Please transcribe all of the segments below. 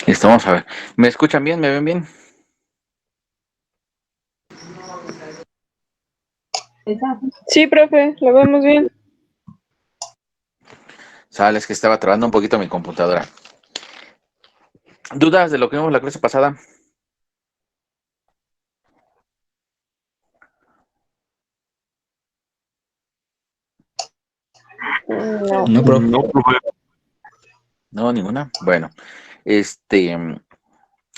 Listo, vamos a ver. ¿Me escuchan bien? ¿Me ven bien? Sí, profe, lo vemos bien. Sabes que estaba trabajando un poquito mi computadora. ¿Dudas de lo que vimos la clase pasada? No. No, profe. No, ninguna. Bueno, este,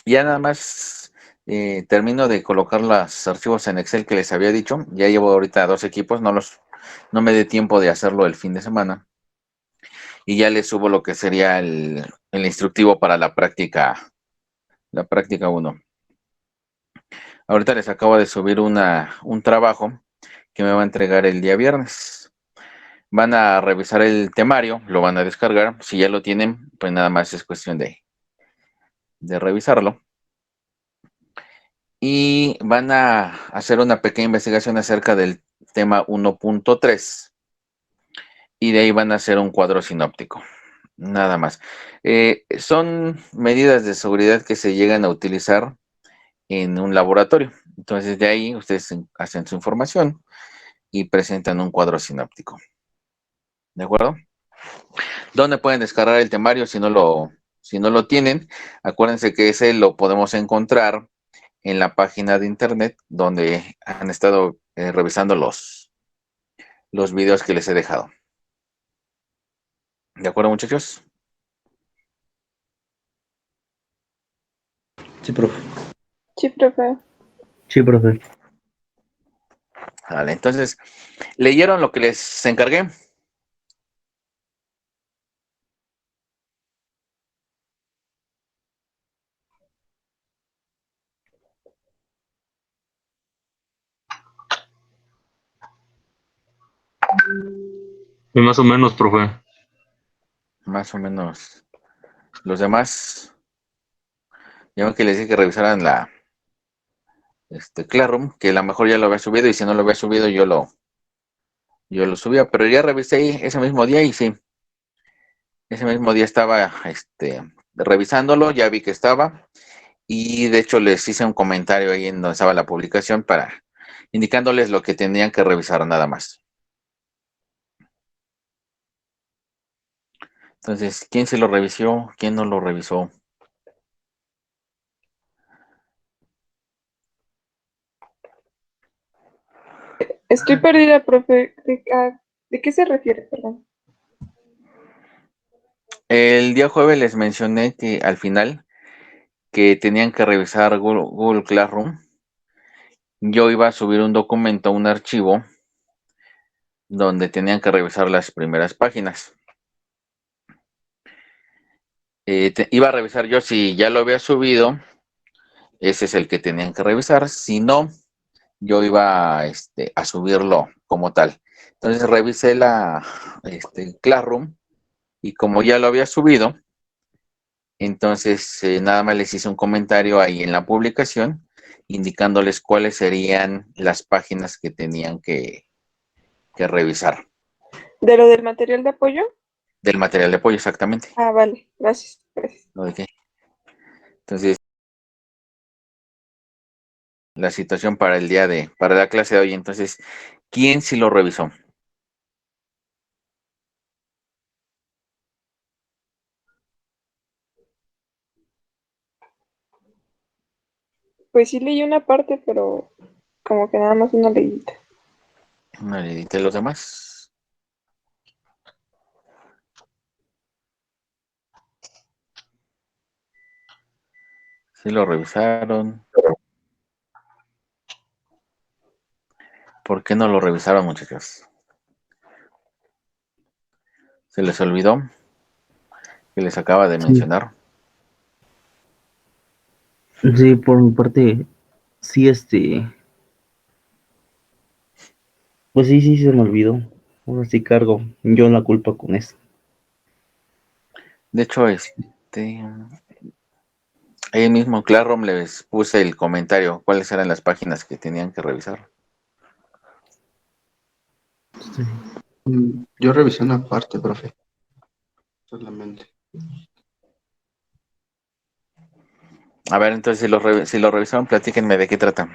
ya nada más termino de colocar los archivos en Excel que les había dicho. Ya llevo ahorita 2 equipos, no me dé tiempo de hacerlo el fin de semana. Y ya les subo lo que sería el instructivo para la práctica 1. Ahorita les acabo de subir un trabajo que me va a entregar el día viernes. Van a revisar el temario, lo van a descargar. Si ya lo tienen, pues nada más es cuestión de revisarlo. Y van a hacer una pequeña investigación acerca del tema 1.3. Y de ahí van a hacer un cuadro sinóptico. Nada más. Son medidas de seguridad que se llegan a utilizar en un laboratorio. Entonces de ahí ustedes hacen su información y presentan un cuadro sinóptico. ¿De acuerdo? ¿Dónde pueden descargar el temario si no lo tienen? Acuérdense que ese lo podemos encontrar en la página de internet donde han estado revisando los videos que les he dejado. ¿De acuerdo, muchachos? Sí, profe. Sí, profe. Sí, profe. Vale, entonces, ¿leyeron lo que les encargué? Y más o menos, profe. Más o menos. Los demás, ya ven que les dije que revisaran Classroom, que a lo mejor ya lo había subido, y si no lo había subido, yo lo subía, pero ya revisé ahí ese mismo día y sí, ese mismo día estaba revisándolo, ya vi que estaba, y de hecho les hice un comentario ahí en donde estaba la publicación para indicándoles lo que tenían que revisar nada más. Entonces, ¿quién se lo revisó? ¿Quién no lo revisó? Estoy perdida, profe. ¿De qué se refiere, perdón? El día jueves les mencioné que al final que tenían que revisar Google Classroom. Yo iba a subir un documento, un archivo, donde tenían que revisar las primeras páginas. Iba a revisar yo si ya lo había subido, ese es el que tenían que revisar. Si no, yo iba a subirlo como tal. Entonces revisé Classroom y como ya lo había subido, entonces nada más les hice un comentario ahí en la publicación indicándoles cuáles serían las páginas que tenían que revisar. ¿De lo del material de apoyo? Del material de apoyo, exactamente. Ah, vale. Gracias. Gracias. ¿No de qué? Entonces, la situación para la clase de hoy, entonces, ¿quién sí lo revisó? Pues sí leí una parte, pero como que nada más una leída. No le edité los demás. Sí lo revisaron. ¿Por qué no lo revisaron, muchachos? ¿Se les olvidó que les acaba de Sí. mencionar? Sí, por mi parte, sí, pues sí, sí se me olvidó. Ahora sí cargo yo la culpa con eso. De hecho, ahí mismo en Classroom les puse el comentario, cuáles eran las páginas que tenían que revisar. Sí. Yo revisé una parte, profe, solamente. A ver, entonces si lo revisaron, platíquenme de qué trata.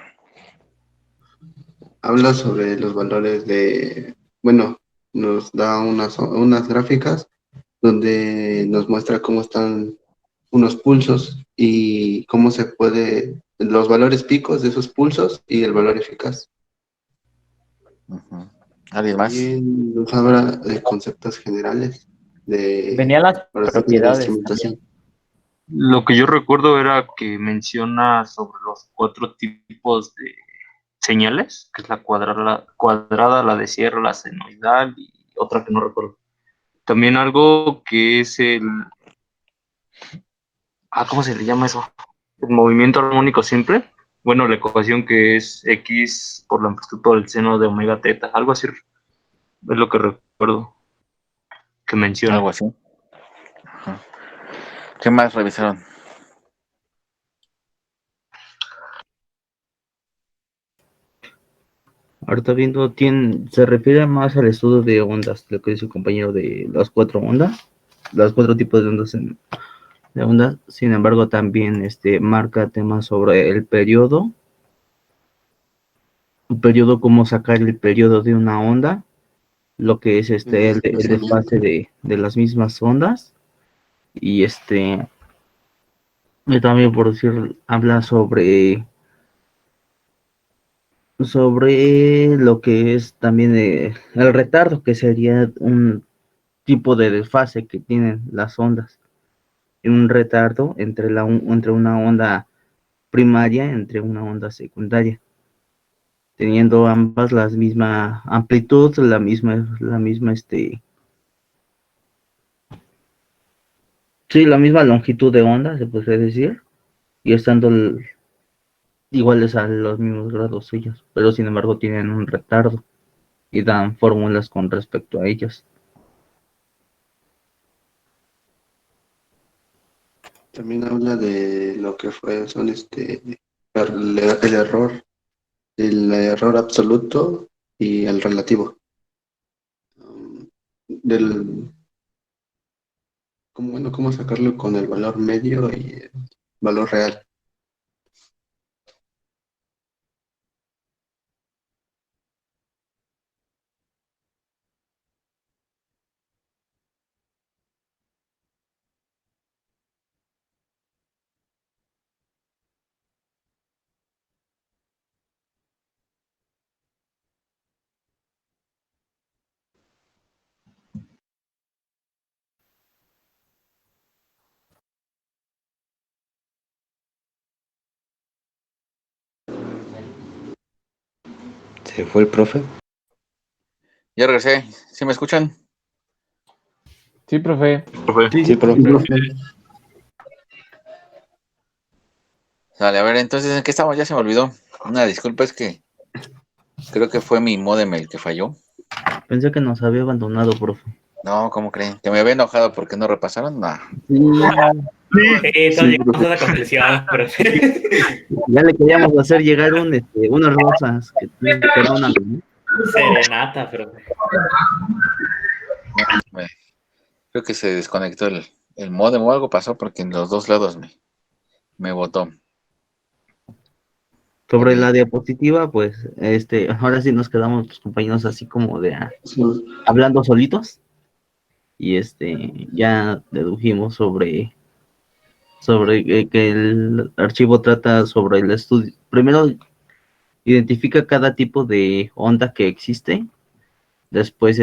Habla sobre los valores de, bueno, nos da unas gráficas donde nos muestra cómo están unos pulsos y cómo se puede, los valores picos de esos pulsos y el valor eficaz. Ujú. ¿Alguien más? También nos habla de conceptos generales Venían las ahora sí que de la propiedades instrumentación. también. Lo que yo recuerdo era que menciona sobre los 4 tipos de señales, que es la cuadrada, la de cierre, la senoidal y otra que no recuerdo. También algo que es ¿cómo se le llama eso? El movimiento armónico simple. Bueno, la ecuación que es X por la amplitud por el seno de omega teta, algo así es lo que recuerdo que menciona. Algo así. Ajá. ¿Qué más revisaron? Ahorita viendo, se refiere más al estudio de ondas, lo que dice el compañero de las 4 ondas, los 4 tipos de ondas, de ondas. Sin embargo, también marca temas sobre el periodo, cómo sacar el periodo de una onda, lo que es el Desplazamiento. desfase de las mismas ondas, y y también por decir, habla sobre lo que es también el retardo, que sería un tipo de desfase que tienen las ondas, un retardo entre una onda primaria, entre una onda secundaria, teniendo ambas la misma amplitud, sí, la misma longitud de onda, se podría decir, y estando iguales a los mismos grados ellos, pero sin embargo tienen un retardo y dan fórmulas con respecto a ellos. También habla de lo que son el error absoluto y el relativo. Del, cómo sacarlo con el valor medio y el valor real. ¿Se fue el profe? Ya regresé. ¿Sí me escuchan? Sí, profe. Profe. Sí, profe. Sale, a ver, entonces, ¿en qué estamos? Ya se me olvidó. Una disculpa, es que creo que fue mi módem el que falló. Pensé que nos había abandonado, profe. No, ¿cómo creen? ¿Que me había enojado porque no repasaron? No. Sí, todos Sí, llegamos a esa conclusión, profe. Ya le queríamos hacer llegar unas rosas que perdonan, ¿no? Serenata, profe. Creo que se desconectó el módem o algo pasó porque en los dos lados me botó. Sobre Ok. la diapositiva, pues, ahora sí nos quedamos los compañeros así como sí. hablando solitos, y ya dedujimos sobre que el archivo trata sobre el estudio. Primero identifica cada tipo de onda que existe, después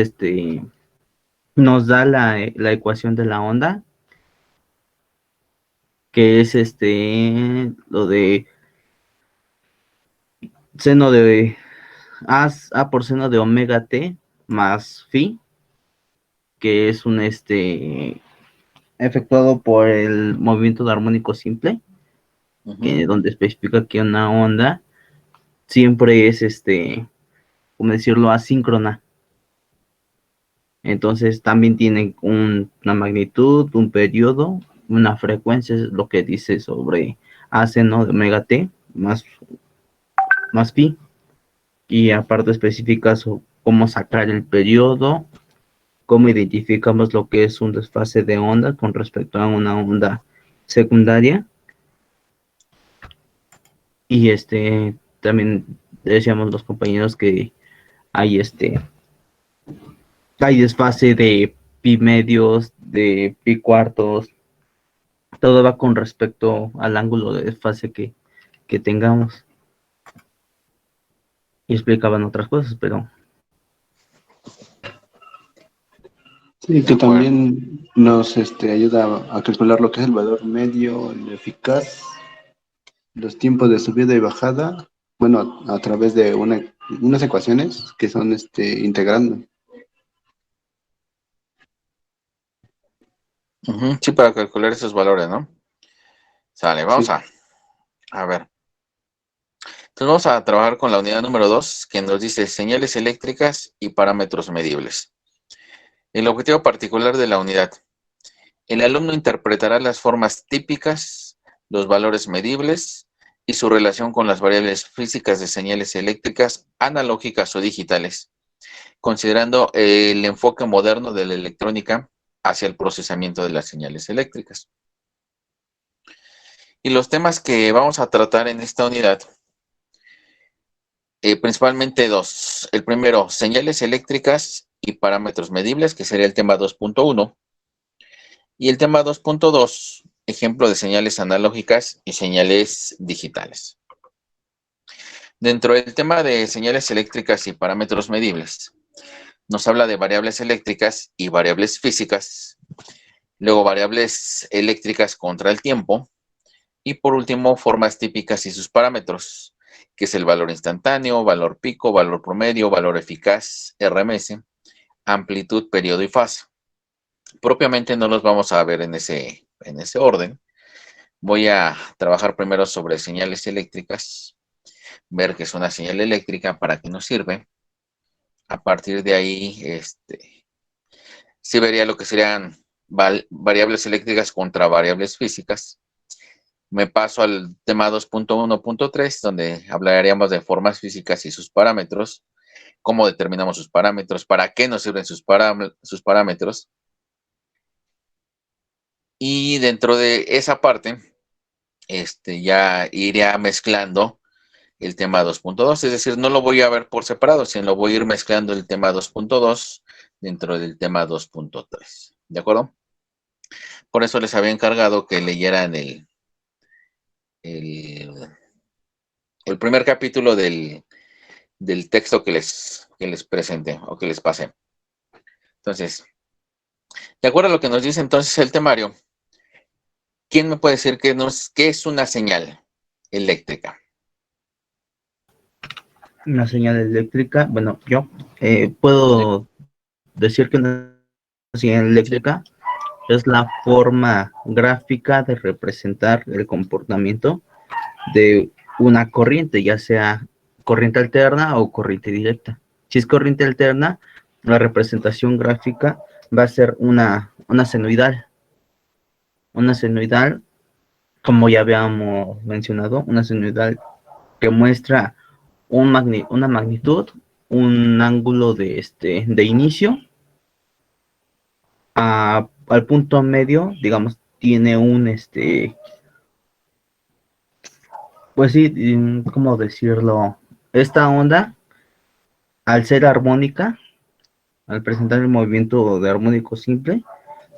nos da la ecuación de la onda, que es lo de seno de A por seno de omega t más phi, que es un efectuado por el movimiento de armónico simple, Ujú. donde especifica que una onda siempre es como decirlo, asíncrona. Entonces también tiene una magnitud, un periodo, una frecuencia, es lo que dice sobre A seno de omega t más pi, y aparte especifica cómo sacar el periodo, cómo identificamos lo que es un desfase de onda con respecto a una onda secundaria, Y también decíamos los compañeros que hay hay desfase de pi medios, de pi cuartos, todo va con respecto al ángulo de desfase que tengamos. Y explicaban otras cosas, pero Sí, De que acuerdo. también nos ayuda a calcular lo que es el valor medio, el eficaz, los tiempos de subida y bajada, bueno, a través de unas ecuaciones que son integrando. Ujú, sí, para calcular esos valores, ¿no? Sale, vamos Sí. a ver. Entonces vamos a trabajar con la unidad número 2, que nos dice señales eléctricas y parámetros medibles. El objetivo particular de la unidad. El alumno interpretará las formas típicas, los valores medibles y su relación con las variables físicas de señales eléctricas analógicas o digitales, considerando el enfoque moderno de la electrónica hacia el procesamiento de las señales eléctricas. Y los temas que vamos a tratar en esta unidad, principalmente dos. El primero, señales eléctricas y parámetros medibles, que sería el tema 2.1. Y el tema 2.2, ejemplo de señales analógicas y señales digitales. Dentro del tema de señales eléctricas y parámetros medibles, nos habla de variables eléctricas y variables físicas, luego variables eléctricas contra el tiempo, y por último, formas típicas y sus parámetros, que es el valor instantáneo, valor pico, valor promedio, valor eficaz, RMS, amplitud, periodo y fase. Propiamente no los vamos a ver en ese orden. Voy a trabajar primero sobre señales eléctricas, ver qué es una señal eléctrica, para qué nos sirve. A partir de ahí, sí vería lo que serían variables eléctricas contra variables físicas. Me paso al tema 2.1.3, donde hablaríamos de formas físicas y sus parámetros, cómo determinamos sus parámetros, para qué nos sirven sus parámetros. Y dentro de esa parte, ya iría mezclando el tema 2.2, es decir, no lo voy a ver por separado, sino lo voy a ir mezclando el tema 2.2 dentro del tema 2.3, ¿de acuerdo? Por eso les había encargado que leyeran el, el primer capítulo del texto que les presenté o que les pasé. Entonces, de acuerdo a lo que nos dice entonces el temario, ¿quién me puede decir qué es una señal eléctrica? una señal eléctrica, bueno, yo Sí, puedo decir que una señal sí. eléctrica es la forma gráfica de representar el comportamiento de una corriente, ya sea corriente alterna o corriente directa. Si es corriente alterna, la representación gráfica va a ser una senoidal. Una senoidal, como ya habíamos mencionado, una senoidal que muestra una magnitud, un ángulo de inicio al punto medio, digamos, tiene pues sí, ¿cómo decirlo? Esta onda, al ser armónica, al presentar el movimiento de armónico simple,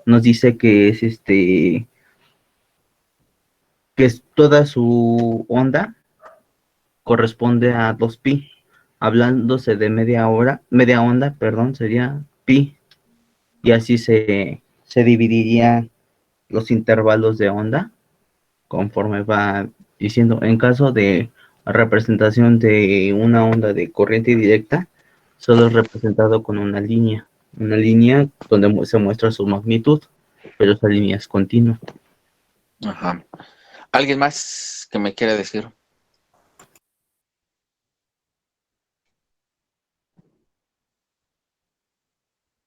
nos dice que es que es toda su onda corresponde a 2pi. Hablándose de media onda, perdón, sería pi. Y así se dividirían los intervalos de onda conforme va diciendo. En caso de representación de una onda de corriente directa, solo es representado con una línea donde se muestra su magnitud, pero esa línea es continua. Ajá. ¿Alguien más que me quiera decir?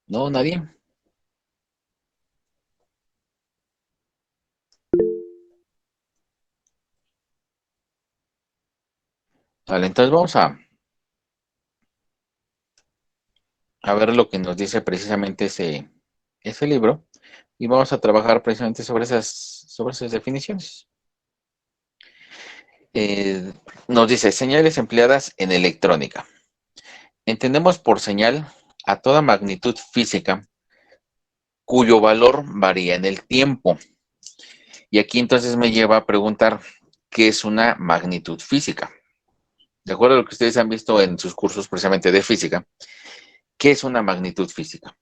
No, nadie. Vale, entonces vamos a ver lo que nos dice precisamente ese libro, y vamos a trabajar precisamente sobre esas definiciones. Nos dice señales empleadas en electrónica. Entendemos por señal a toda magnitud física cuyo valor varía en el tiempo. Y aquí entonces me lleva a preguntar, ¿qué es una magnitud física? De acuerdo a lo que ustedes han visto en sus cursos precisamente de física, ¿qué es una magnitud física?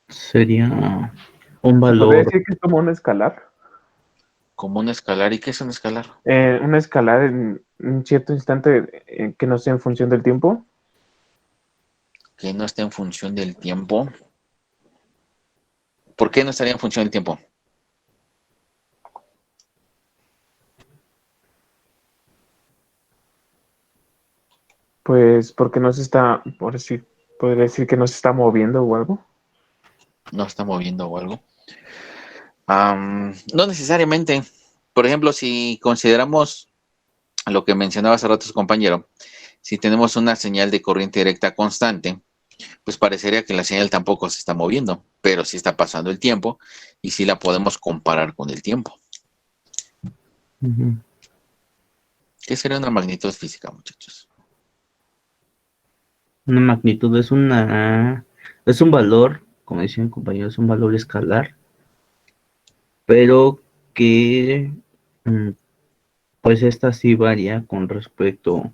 Sería un ¿Se podría valor. decir que es como un escalar? Como un escalar. ¿Y qué es un escalar? Un escalar en un cierto instante que no sea en función del tiempo. Que no está en función del tiempo. ¿Por qué no estaría en función del tiempo? Pues porque no se está, por decir, podría decir que no se está moviendo o algo. No está moviendo o algo. No necesariamente. Por ejemplo, si consideramos lo que mencionaba hace rato su compañero, si tenemos una señal de corriente directa constante, pues parecería que la señal tampoco se está moviendo, pero sí está pasando el tiempo y sí la podemos comparar con el tiempo. Ujú. ¿Qué sería una magnitud física, muchachos? Una magnitud es un valor, como decía mi compañero, es un valor escalar, pero que mm, pues esta sí varía con respecto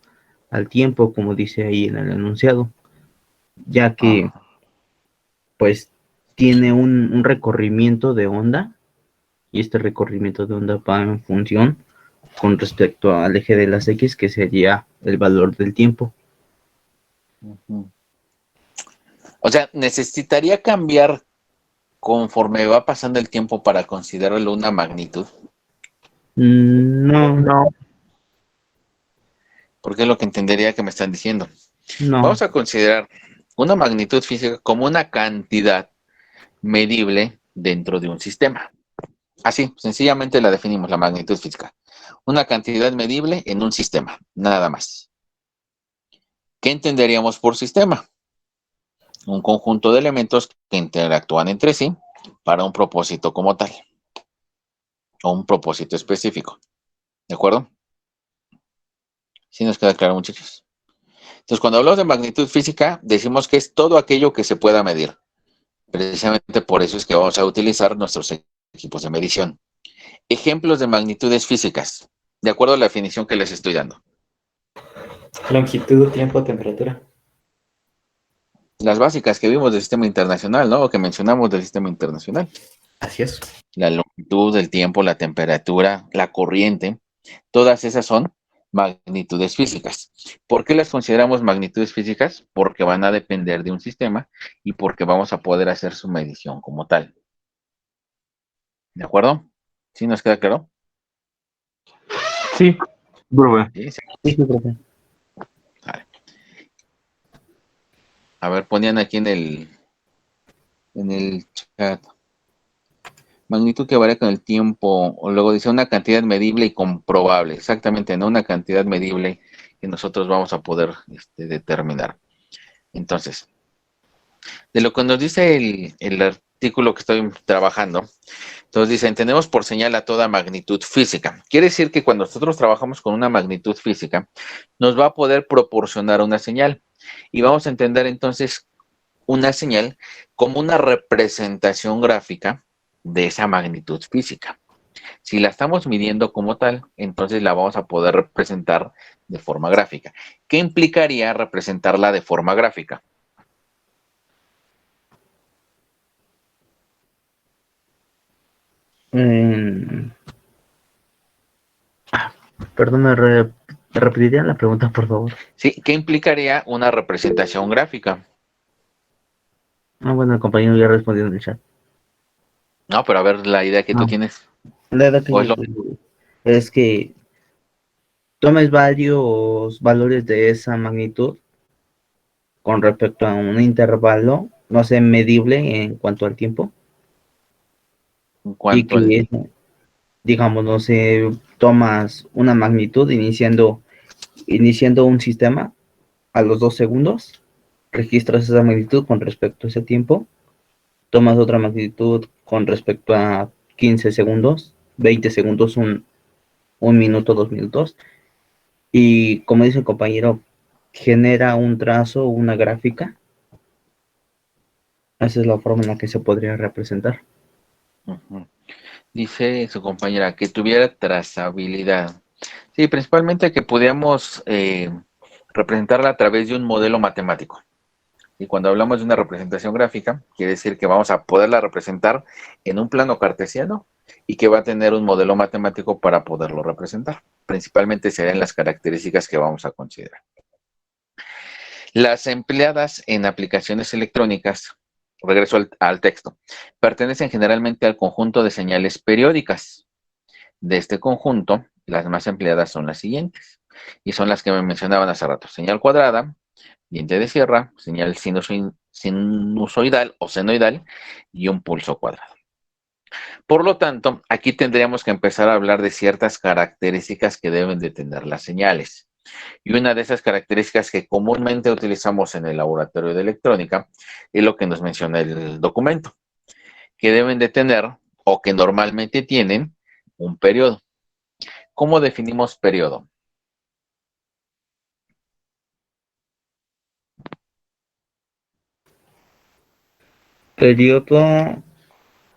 al tiempo, como dice ahí en el enunciado, ya que pues tiene un recorrimiento de onda, y este recorrimiento de onda va en función con respecto al eje de las X, que sería el valor del tiempo. O sea, necesitaría cambiar conforme va pasando el tiempo para considerarlo una magnitud, No, No, porque es lo que entendería que me están diciendo. no, Vamos a considerar una magnitud física como una cantidad medible dentro de un sistema. Así, sencillamente la definimos, la magnitud física. Una cantidad medible en un sistema, nada más. ¿Qué entenderíamos por sistema? Un conjunto de elementos que interactúan entre sí para un propósito como tal, o un propósito específico. ¿De acuerdo? ¿Sí nos queda claro, muchachos? Entonces, cuando hablamos de magnitud física, decimos que es todo aquello que se pueda medir. Precisamente por eso es que vamos a utilizar nuestros equipos de medición. Ejemplos de magnitudes físicas, de acuerdo a la definición que les estoy dando. Longitud, tiempo, temperatura. Las básicas que vimos del sistema internacional, ¿no? O que mencionamos del sistema internacional. Así es. La longitud, el tiempo, la temperatura, la corriente, todas esas son magnitudes físicas. ¿Por qué las consideramos magnitudes físicas? Porque van a depender de un sistema y porque vamos a poder hacer su medición como tal. ¿De acuerdo? ¿Sí nos queda claro? sí. Profe, Sí, sí. sí, sí, profe. Vale. A ver, ponían aquí en el chat. Magnitud que varía con el tiempo, o luego dice una cantidad medible y comprobable. Exactamente, no una cantidad medible que nosotros vamos a poder determinar. Entonces, de lo que nos dice el artículo que estoy trabajando, entonces dice, entendemos por señal a toda magnitud física. Quiere decir que cuando nosotros trabajamos con una magnitud física, nos va a poder proporcionar una señal. Y vamos a entender entonces una señal como una representación gráfica de esa magnitud física. Si la estamos midiendo como tal, entonces la vamos a poder representar de forma gráfica. ¿Qué implicaría representarla de forma gráfica? Eh, Perdón, ¿me repetiría la pregunta, por favor? Sí, ¿qué implicaría una representación gráfica? Bueno, el compañero ya respondió en el chat. No, pero a ver la idea que tú Ah, tienes. la edad que ¿O es yo lo tengo es que tomes varios valores de esa magnitud con respecto a un intervalo, no sé, medible en cuanto al tiempo, en y cuanto al... que, digamos, no sé, tomas una magnitud iniciando un sistema a los 2 segundos, registras esa magnitud con respecto a ese tiempo, tomas otra magnitud con respecto a 15 segundos, 20 segundos, un minuto, 2 minutos. Y como dice el compañero, genera un trazo, una gráfica. Esa es la forma en la que se podría representar. Ujú. Dice su compañera que tuviera trazabilidad. Sí, principalmente que pudiéramos representarla a través de un modelo matemático. Y cuando hablamos de una representación gráfica, quiere decir que vamos a poderla representar en un plano cartesiano y que va a tener un modelo matemático para poderlo representar. Principalmente serían las características que vamos a considerar. Las empleadas en aplicaciones electrónicas, regreso al texto, pertenecen generalmente al conjunto de señales periódicas. De este conjunto, las más empleadas son las siguientes, y son las que me mencionaban hace rato. Señal cuadrada, diente de sierra, señal sinusoidal o senoidal y un pulso cuadrado. Por lo tanto, aquí tendríamos que empezar a hablar de ciertas características que deben de tener las señales. Y una de esas características que comúnmente utilizamos en el laboratorio de electrónica es lo que nos menciona el documento, que deben de tener o que normalmente tienen un periodo. ¿Cómo definimos periodo? Periodo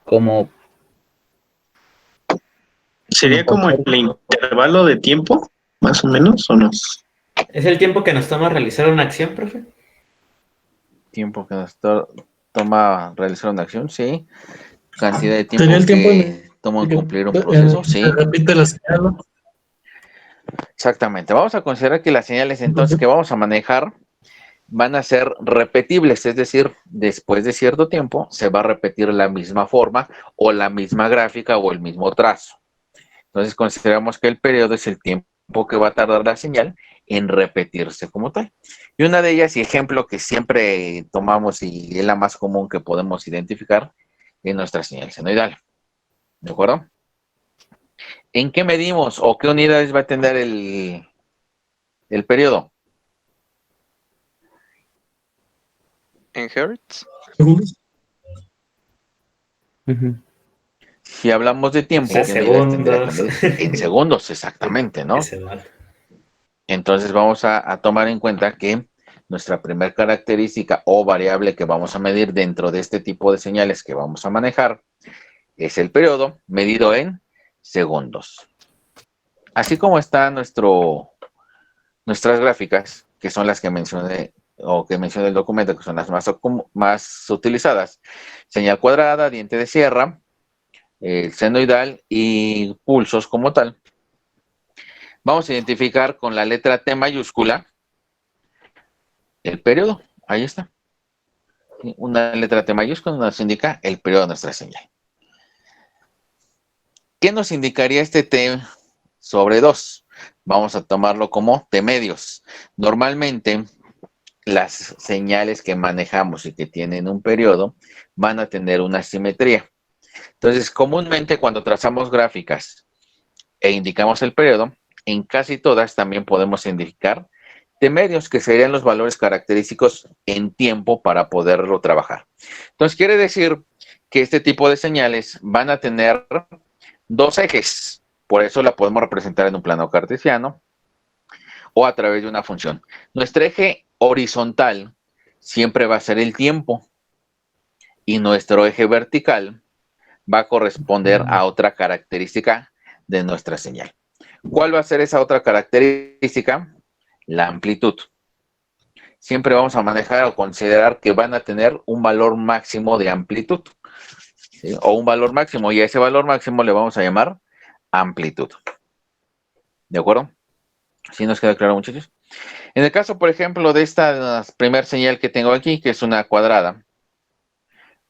como ¿Sería como el intervalo de tiempo, más o menos, o no? ¿Es el tiempo que nos toma realizar una acción, profe? Tiempo que nos toma realizar una acción, sí. Cantidad de tiempo Sería el tiempo que toma en cumplir un proceso, sí. se repite la señal, ¿no? Exactamente. Vamos a considerar que las señales entonces que vamos a manejar van a ser repetibles, es decir, después de cierto tiempo se va a repetir la misma forma o la misma gráfica o el mismo trazo. Entonces consideramos que el periodo es el tiempo que va a tardar la señal en repetirse como tal. Y una de ellas, y ejemplo que siempre tomamos y es la más común que podemos identificar, es nuestra señal senoidal. ¿De acuerdo? ¿En qué medimos o qué unidades va a tener el periodo? ¿En hertz? ujú, Si hablamos de tiempo, En ¿qué unidades tendría que segundos. medir? En segundos, exactamente, ¿no? Ese vale. Entonces vamos a tomar en cuenta que nuestra primera característica o variable que vamos a medir dentro de este tipo de señales que vamos a manejar es el periodo medido en segundos. Así como está nuestras gráficas, que son las que mencioné o que menciona el documento, que son las más utilizadas, señal cuadrada, diente de sierra, senoidal y pulsos como tal. Vamos a identificar con la letra T mayúscula el periodo. Ahí está. Una letra T mayúscula nos indica el periodo de nuestra señal. ¿Qué nos indicaría este T sobre 2? Vamos a tomarlo como T medios. Normalmente, las señales que manejamos y que tienen un periodo van a tener una simetría. Entonces, comúnmente cuando trazamos gráficas e indicamos el periodo, en casi todas también podemos indicar T medios, que serían los valores característicos en tiempo para poderlo trabajar. Entonces, quiere decir que este tipo de señales van a tener dos ejes. Por eso la podemos representar en un plano cartesiano o a través de una función. Nuestro eje horizontal siempre va a ser el tiempo y nuestro eje vertical va a corresponder a otra característica de nuestra señal. ¿Cuál va a ser esa otra característica? La amplitud. Siempre vamos a manejar o considerar que van a tener un valor máximo de amplitud, ¿sí? O un valor máximo, y a ese valor máximo le vamos a llamar amplitud. ¿De acuerdo? ¿Sí nos queda claro, muchachos? En el caso, por ejemplo, de esta primera señal que tengo aquí, que es una cuadrada,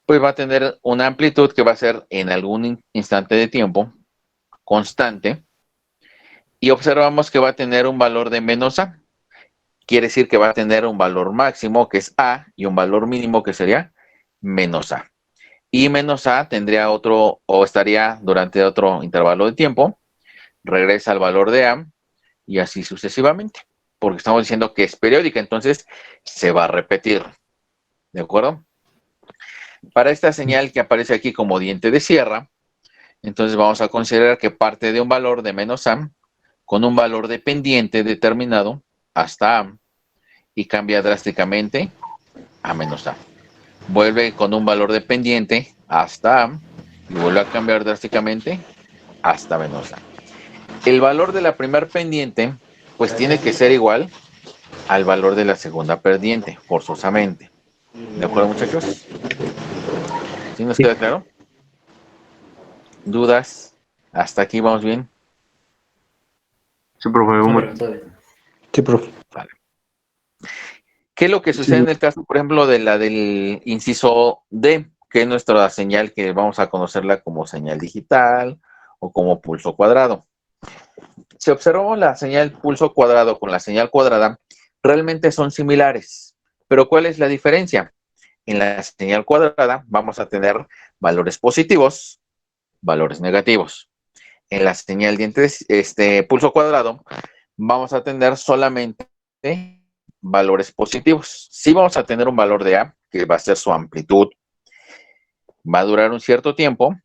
pues va a tener una amplitud que va a ser en algún instante de tiempo constante, y observamos que va a tener un valor de menos a. Quiere decir que va a tener un valor máximo que es a y un valor mínimo que sería menos a. Y menos a tendría otro, o estaría durante otro intervalo de tiempo, regresa al valor de a y así sucesivamente, porque estamos diciendo que es periódica, entonces se va a repetir. ¿De acuerdo? Para esta señal que aparece aquí como diente de sierra, entonces vamos a considerar que parte de un valor de menos A con un valor de pendiente determinado hasta A y cambia drásticamente a menos A. Vuelve con un valor de pendiente hasta A y vuelve a cambiar drásticamente hasta menos A. El valor de la primer pendiente pues tiene que ser igual al valor de la segunda pendiente, forzosamente. ¿De acuerdo, muchachos? ¿Sí nos queda claro? ¿Dudas? ¿Hasta aquí vamos bien? Sí, profe, Sí, profe. Vale. ¿Qué es lo que sucede en el caso, por ejemplo, de la del inciso D, que es nuestra señal que vamos a conocerla como señal digital o como pulso cuadrado? Si observamos la señal pulso cuadrado con la señal cuadrada, realmente son similares. Pero ¿cuál es la diferencia? En la señal cuadrada vamos a tener valores positivos, valores negativos. En la señal diente pulso cuadrado vamos a tener solamente valores positivos. Sí vamos a tener un valor de A, que va a ser su amplitud. Va a durar un cierto tiempo,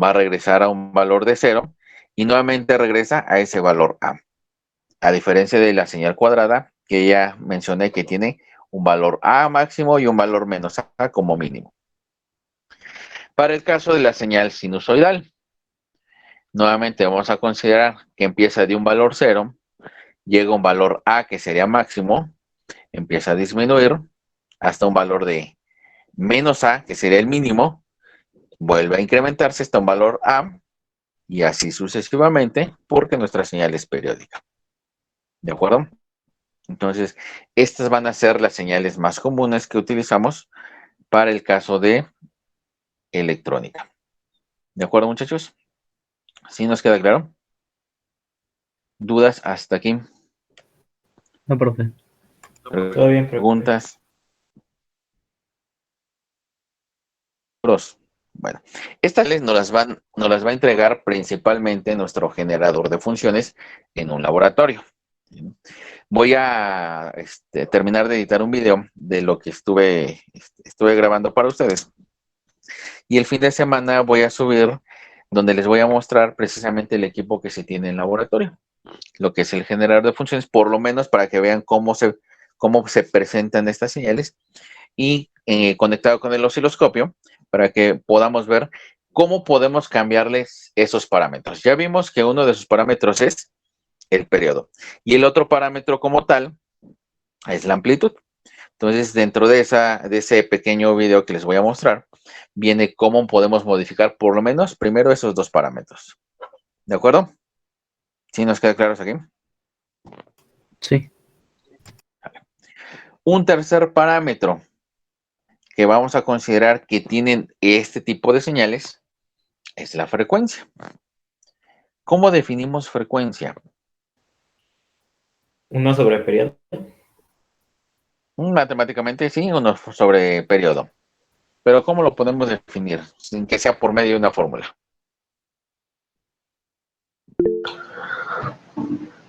va a regresar a un valor de 0 y nuevamente regresa a ese valor A. A diferencia de la señal cuadrada, que ya mencioné que tiene un valor A máximo y un valor menos A como mínimo. Para el caso de la señal sinusoidal, nuevamente vamos a considerar que empieza de un valor 0, llega a un valor A que sería máximo, empieza a disminuir hasta un valor de menos A, que sería el mínimo, vuelve a incrementarse hasta un valor A, y así sucesivamente, porque nuestra señal es periódica. ¿De acuerdo? Entonces, estas van a ser las señales más comunes que utilizamos para el caso de electrónica. ¿De acuerdo, muchachos? ¿Sí nos queda claro? ¿Dudas hasta aquí? No, profe. Todo bien, profe. ¿Preguntas? Bueno, estas leyes nos las va a entregar principalmente nuestro generador de funciones en un laboratorio. Voy a terminar de editar un video de lo que estuve grabando para ustedes. Y el fin de semana voy a subir donde les voy a mostrar precisamente el equipo que se tiene en laboratorio, lo que es el generador de funciones, por lo menos para que vean cómo se presentan estas señales y conectado con el osciloscopio para que podamos ver cómo podemos cambiarles esos parámetros. Ya vimos que uno de sus parámetros es el periodo y el otro parámetro como tal es la amplitud. Entonces, dentro de ese pequeño video que les voy a mostrar, viene cómo podemos modificar por lo menos primero esos dos parámetros. ¿De acuerdo? ¿Sí nos queda claro aquí? Sí. Un tercer parámetro que vamos a considerar que tienen este tipo de señales es la frecuencia. ¿Cómo definimos frecuencia? 1 sobre periodo. Matemáticamente sí, uno sobre periodo. Pero ¿cómo lo podemos definir sin que sea por medio de una fórmula?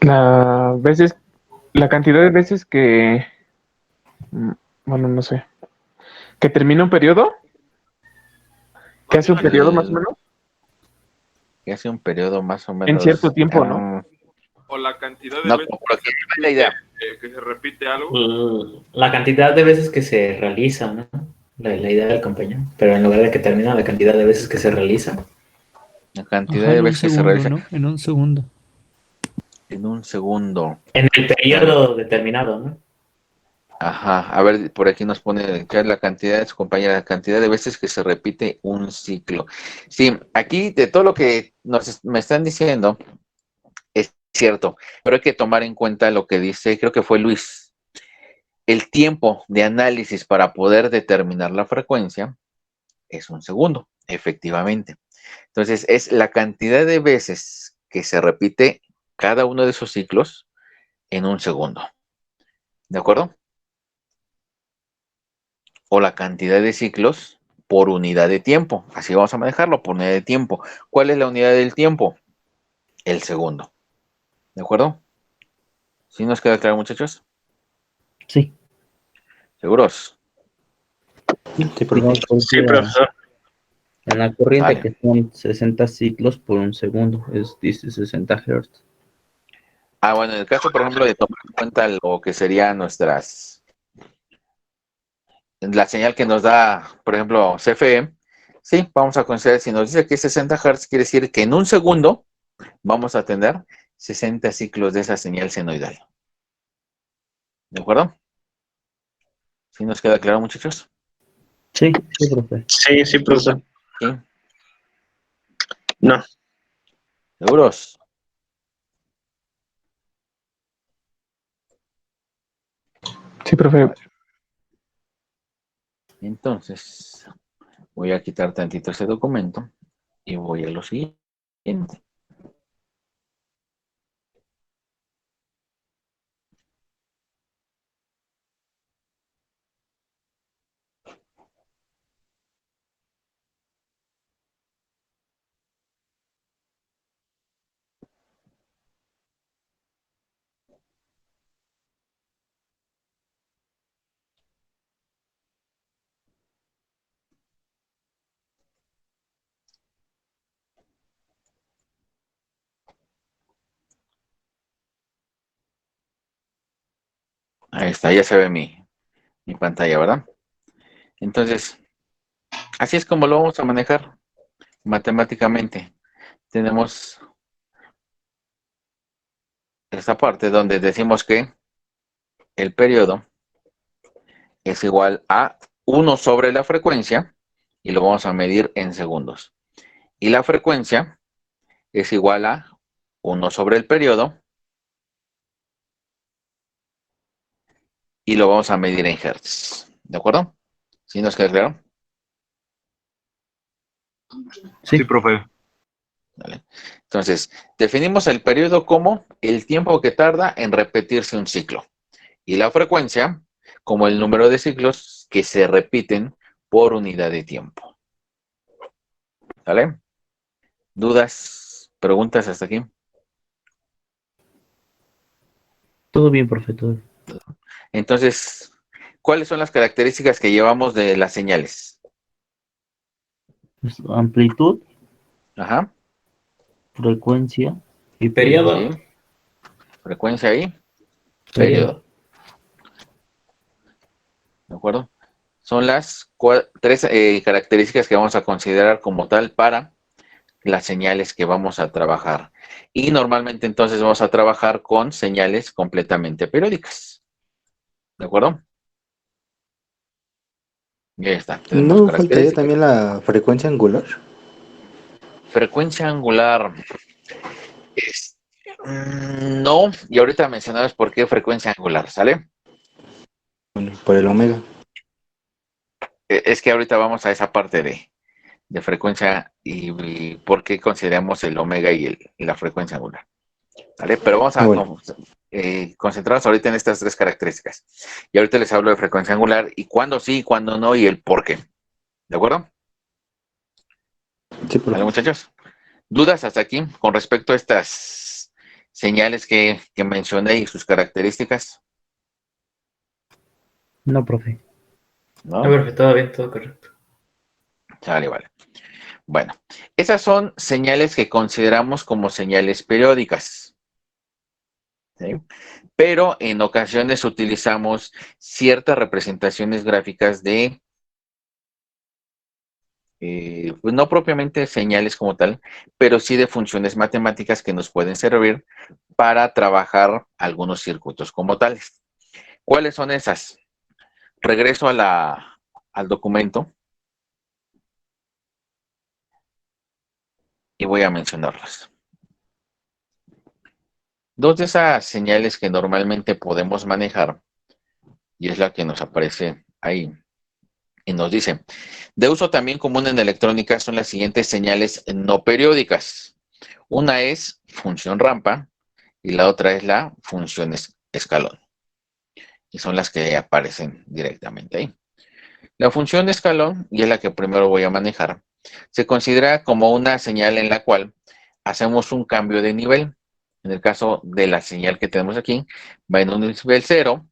La cantidad de veces que, bueno, no sé, que termina un periodo, que hace un periodo más o menos, Que hace un periodo más o en menos. cierto tiempo, ¿no? O la cantidad de No, veces por aquí va la idea. que se repite algo. La cantidad de veces que se realiza, ¿no? La idea del compañero. Pero en lugar de que termina, la cantidad de veces que se realiza. La cantidad Ajá, de en un veces que se segundo, realiza ¿no? En un segundo. en un segundo. En el periodo determinado, ¿no? Ajá, a ver, por aquí nos pone en el chat la cantidad de su compañera, la cantidad de veces que se repite un ciclo. Sí, aquí de todo lo que me están diciendo es cierto, pero hay que tomar en cuenta lo que dice, creo que fue Luis. El tiempo de análisis para poder determinar la frecuencia es un segundo, efectivamente. Entonces, es la cantidad de veces que se repite cada uno de esos ciclos en un segundo. ¿De acuerdo? O la cantidad de ciclos por unidad de tiempo. Así vamos a manejarlo, por unidad de tiempo. ¿Cuál es la unidad del tiempo? El segundo. ¿De acuerdo? ¿Sí nos queda claro, muchachos? Sí. ¿Seguros? Digamos, por Sí, ejemplo, profesor. en la corriente Vale. que son 60 ciclos por un segundo, dice 60 Hz. Bueno, en el caso, por ejemplo, de tomar en cuenta lo que serían la señal que nos da, por ejemplo, CFE, sí, vamos a considerar, si nos dice que es 60 Hz, quiere decir que en un segundo vamos a tener 60 ciclos de esa señal senoidal. ¿De acuerdo? ¿Sí nos queda claro, muchachos? Sí, sí, profe. Sí, profesor. Sí. No. ¿Seguros? Sí, profe. Entonces, voy a quitar tantito ese documento y voy a lo siguiente. Ahí está, ya se ve mi pantalla, ¿verdad? Entonces, así es como lo vamos a manejar matemáticamente. Tenemos esta parte donde decimos que el periodo es igual a 1 sobre la frecuencia y lo vamos a medir en segundos. Y la frecuencia es igual a 1 sobre el periodo y lo vamos a medir en hertz. ¿De acuerdo? ¿Sí nos queda claro? Sí, profe. Vale. Entonces, definimos el periodo como el tiempo que tarda en repetirse un ciclo y la frecuencia como el número de ciclos que se repiten por unidad de tiempo. ¿Vale? ¿Dudas? ¿Preguntas hasta aquí? Todo bien, profe, todo bien. Entonces, ¿cuáles son las características que llevamos de las señales? Pues, amplitud, Ajá. frecuencia, Y periodo. Sí. Frecuencia y periodo. periodo. ¿De acuerdo? Son las 3 características que vamos a considerar como tal para las señales que vamos a trabajar. Y normalmente entonces vamos a trabajar con señales completamente periódicas. ¿De acuerdo? Ya está. Tenemos ¿No faltaría características. también la frecuencia angular? Frecuencia angular. No, y ahorita mencionabas por qué frecuencia angular, ¿sale? Bueno, por el omega. Es que ahorita vamos a esa parte de frecuencia y por qué consideramos el omega y la frecuencia angular. ¿Vale? Pero vamos a Bueno, concentrarnos ahorita en estas 3 características. Y ahorita les hablo de frecuencia angular y cuándo sí, cuándo no y el por qué. ¿De acuerdo? sí, ¿Vale, profe. muchachos? ¿Dudas hasta aquí con respecto a estas señales que mencioné y sus características? No, profe. ¿No? No, profe, todo bien, todo correcto. Vale, vale. Bueno, esas son señales que consideramos como señales periódicas. ¿Sí? Pero en ocasiones utilizamos ciertas representaciones gráficas de, pues no propiamente señales como tal, pero sí de funciones matemáticas que nos pueden servir para trabajar algunos circuitos como tales. ¿Cuáles son esas? Regreso al documento y voy a mencionarlas. 2 de esas señales que normalmente podemos manejar, y es la que nos aparece ahí, y nos dice, de uso también común en electrónica son las siguientes señales no periódicas. Una es función rampa y la otra es la función escalón. Y son las que aparecen directamente ahí. La función escalón, y es la que primero voy a manejar, se considera como una señal en la cual hacemos un cambio de nivel. En el caso de la señal que tenemos aquí, va en un nivel 0,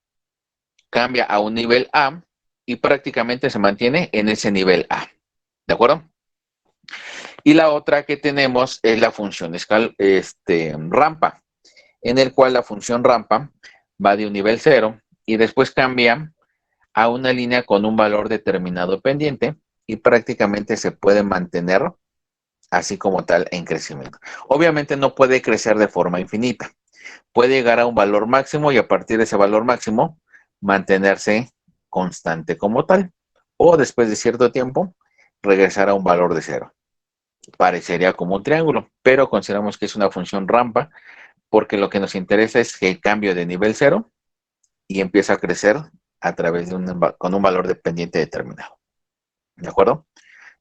cambia a un nivel A y prácticamente se mantiene en ese nivel A. ¿De acuerdo? Y la otra que tenemos es la función rampa, en el cual la función rampa va de un nivel 0 y después cambia a una línea con un valor determinado pendiente y prácticamente se puede mantener así como tal en crecimiento. Obviamente no puede crecer de forma infinita. Puede llegar a un valor máximo y a partir de ese valor máximo mantenerse constante como tal. O después de cierto tiempo regresar a un valor de 0. Parecería como un triángulo, pero consideramos que es una función rampa porque lo que nos interesa es que el cambio de nivel 0 y empieza a crecer a través de con un valor dependiente determinado. ¿De acuerdo?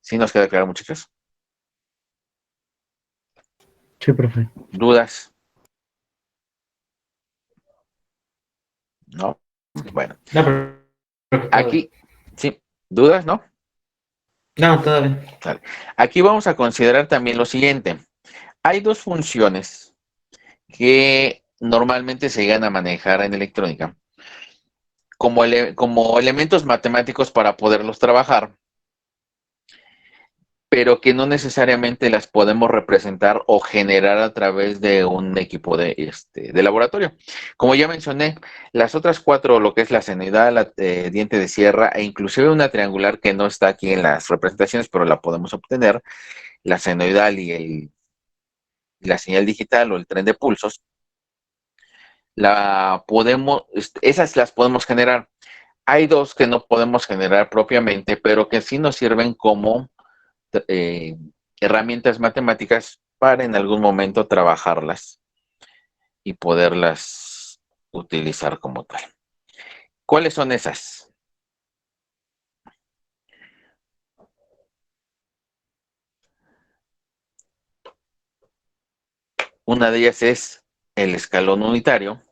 ¿Sí nos queda claro, muchachos? Sí, profe. ¿Dudas? ¿No? Bueno. No, pero Aquí, sí, ¿dudas, no? no, todavía. Vale. Aquí vamos a considerar también lo siguiente. Hay dos funciones que normalmente se llegan a manejar en electrónica como elementos matemáticos para poderlos trabajar, pero que no necesariamente las podemos representar o generar a través de un equipo de laboratorio. Como ya mencioné, las otras 4, lo que es la senoidal, la diente de sierra e inclusive una triangular que no está aquí en las representaciones, pero la podemos obtener, la senoidal y la señal digital o el tren de pulsos, esas las podemos generar. Hay 2 que no podemos generar propiamente, pero que sí nos sirven como herramientas matemáticas para en algún momento trabajarlas y poderlas utilizar como tal. ¿Cuáles son esas? Una de ellas es el escalón unitario.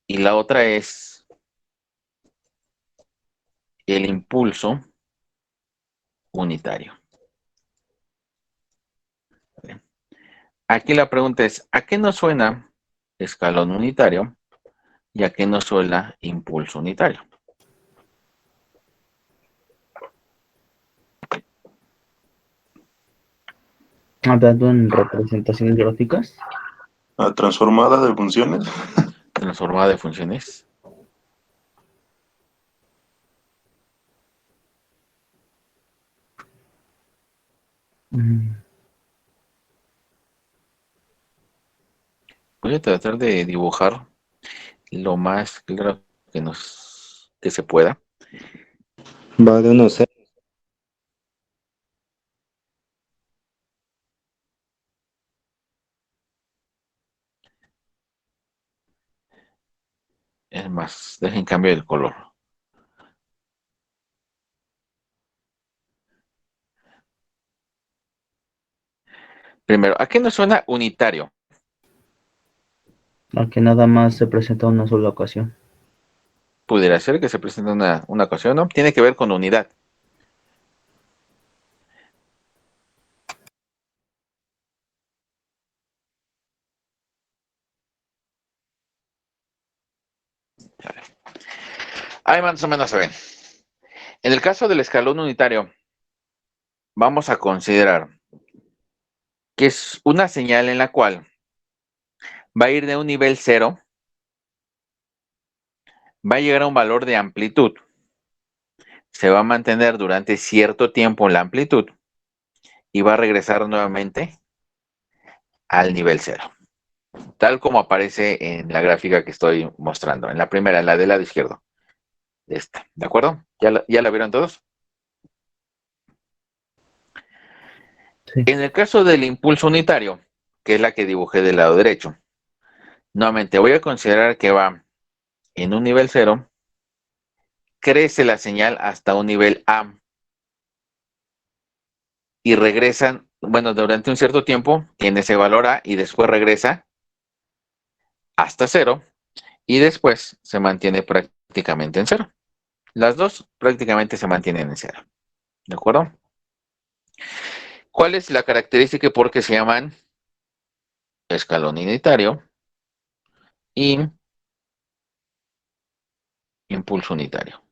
Y la otra es el impulso unitario. Aquí la pregunta es, ¿a qué nos suena escalón unitario y a qué nos suena impulso unitario? Hablando en representaciones gráficas. Transformada de funciones. Transformada de funciones. Voy a tratar de dibujar lo más claro que se pueda. Va de 1 a 0. Es más, dejen cambio el color. Primero, ¿a qué nos suena unitario? A que nada más se presenta una sola ocasión. Pudiera ser que se presente una ocasión, ¿no? Tiene que ver con unidad. Ahí más o menos se ven. En el caso del escalón unitario, vamos a considerar que es una señal en la cual va a ir de un nivel 0, va a llegar a un valor de amplitud, se va a mantener durante cierto tiempo en la amplitud y va a regresar nuevamente al nivel 0, tal como aparece en la gráfica que estoy mostrando, en la primera, en la del lado izquierdo. Esta, ¿de acuerdo? ¿Ya la vieron todos? Sí. En el caso del impulso unitario, que es la que dibujé del lado derecho, nuevamente voy a considerar que va en un nivel 0, crece la señal hasta un nivel A y regresan, bueno, durante un cierto tiempo tiene ese valor A y después regresa hasta 0 y después se mantiene prácticamente en 0. Las dos prácticamente se mantienen en 0. ¿De acuerdo? ¿Cuál es la característica y por qué se llaman escalón unitario y impulso unitario.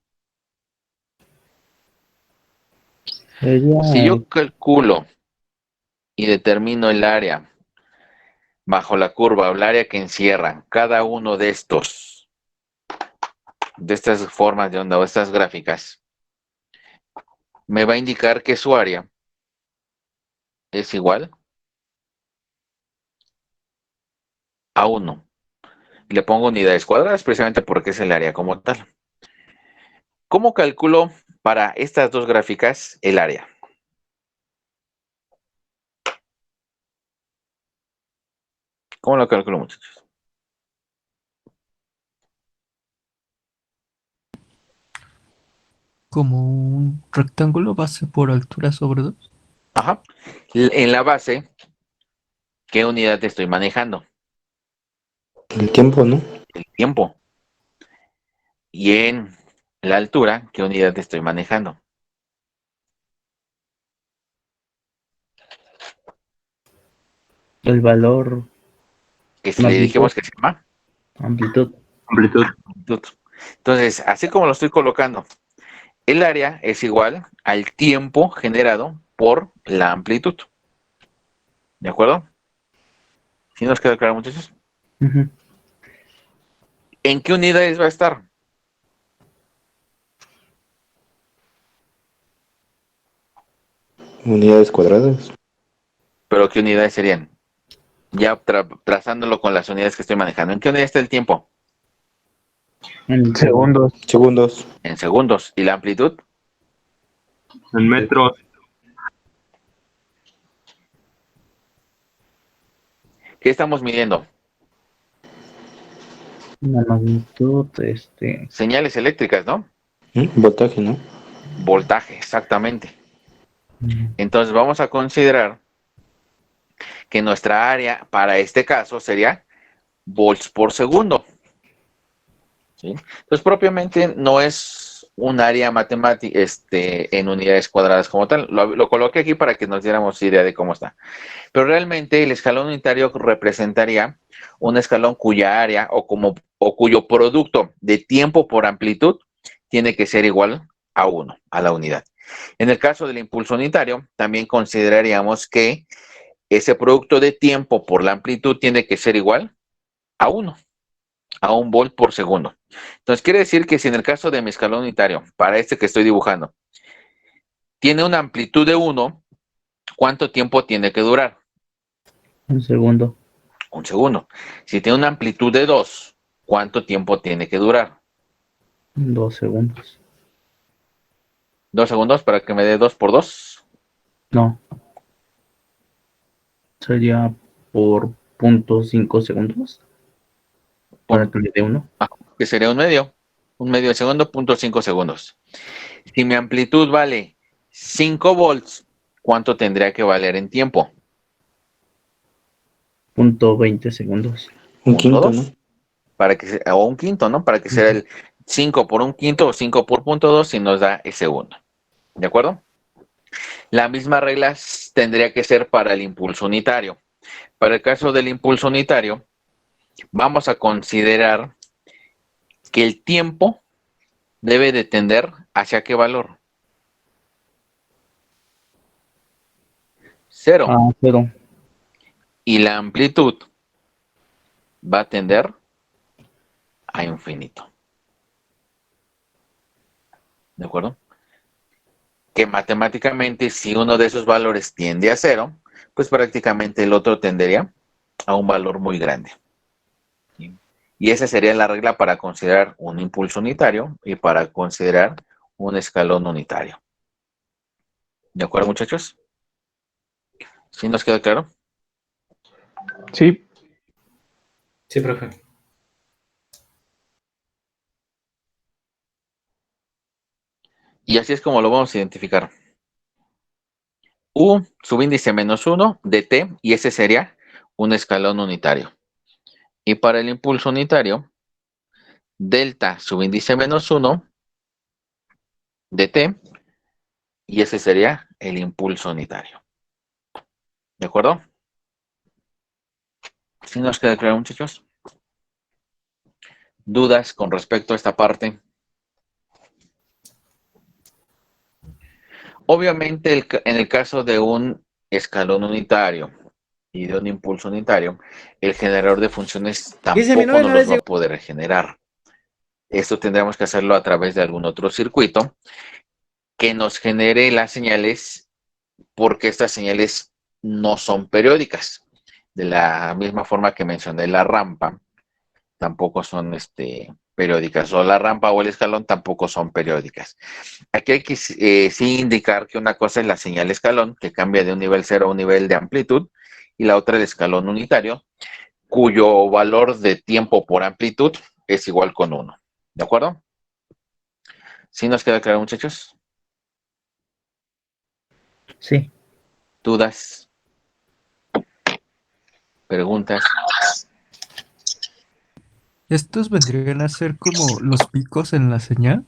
Si yo calculo y determino el área bajo la curva o el área que encierra cada uno de estas formas de onda o estas gráficas, me va a indicar que su área es igual a 1. Le pongo unidades cuadradas precisamente porque es el área como tal. ¿Cómo calculo para estas dos gráficas el área? ¿Cómo lo calculo, muchachos? Como un rectángulo base por altura sobre 2. Ajá. En la base, ¿qué unidad estoy manejando? El tiempo, ¿no? El tiempo. Y en la altura, ¿qué unidad estoy manejando? El valor. Que si le dijimos que se llama amplitud. Amplitud. Entonces, así como lo estoy colocando, el área es igual al tiempo generado por la amplitud. ¿De acuerdo? ¿Sí nos queda claro, muchachos? Ujú. ¿En qué unidades va a estar? Unidades cuadradas. ¿Pero qué unidades serían? Ya trazándolo con las unidades que estoy manejando. ¿En qué unidad está el tiempo? En Segundos. Segundos. En segundos. ¿Y la amplitud? En metros. ¿Qué estamos midiendo? La magnitud, Señales eléctricas, ¿no? Voltaje, ¿no? Voltaje, exactamente. Entonces vamos a considerar que nuestra área para este caso sería volts por segundo. ¿Sí? Entonces propiamente no es un área matemática en unidades cuadradas como tal. Lo coloqué aquí para que nos diéramos idea de cómo está. Pero realmente el escalón unitario representaría un escalón cuya área o cuyo producto de tiempo por amplitud tiene que ser igual a 1, a la unidad. En el caso del impulso unitario, también consideraríamos que ese producto de tiempo por la amplitud tiene que ser igual a 1, a 1 volt por segundo. Entonces quiere decir que si en el caso de mi escalón unitario, para este que estoy dibujando, tiene una amplitud de 1, ¿cuánto tiempo tiene que durar? Un segundo. Un segundo. Si tiene una amplitud de 2, ¿cuánto tiempo tiene que durar? 2 segundos. 2 segundos para que me dé 2 por 2. No. Sería por 0.5 segundos. Para que le dé 1. Que sería un medio. Un medio de segundo, 0.5 segundos. Si mi amplitud vale 5 volts, ¿cuánto tendría que valer en tiempo? 0.20 segundos. Un quinto, ¿no? O un quinto, ¿no? Para que sea el 5 por un quinto o 5 por 0.2 y nos da ese 1. ¿De acuerdo? La misma regla tendría que ser para el impulso unitario. Para el caso del impulso unitario, vamos a considerar que el tiempo debe de tender hacia qué valor. 0. 0. Y la amplitud va a tender a infinito. ¿De acuerdo? Que matemáticamente, si uno de esos valores tiende a 0, pues prácticamente el otro tendería a un valor muy grande. Y esa sería la regla para considerar un impulso unitario y para considerar un escalón unitario. ¿De acuerdo, muchachos? ¿Sí nos queda claro? Sí. Sí, profe. Y así es como lo vamos a identificar. U subíndice menos 1 de T, y ese sería un escalón unitario. Y para el impulso unitario, delta subíndice menos 1 de T, y ese sería el impulso unitario. ¿De acuerdo? ¿Sí nos queda claro, muchachos? ¿Dudas con respecto a esta parte? Obviamente, en el caso de un escalón unitario y de un impulso unitario, el generador de funciones tampoco nos los va a poder generar. Esto tendremos que hacerlo a través de algún otro circuito que nos genere las señales, porque estas señales no son periódicas. De la misma forma que mencioné la rampa, tampoco son periódicas, o la rampa o el escalón tampoco son periódicas. Aquí hay que sí indicar que una cosa es la señal escalón, que cambia de un nivel 0 a un nivel de amplitud, y la otra el escalón unitario, cuyo valor de tiempo por amplitud es igual con 1. ¿De acuerdo? ¿Sí nos queda claro, muchachos? Sí. ¿Dudas? ¿Preguntas? ¿Estos vendrían a ser como los picos en la señal?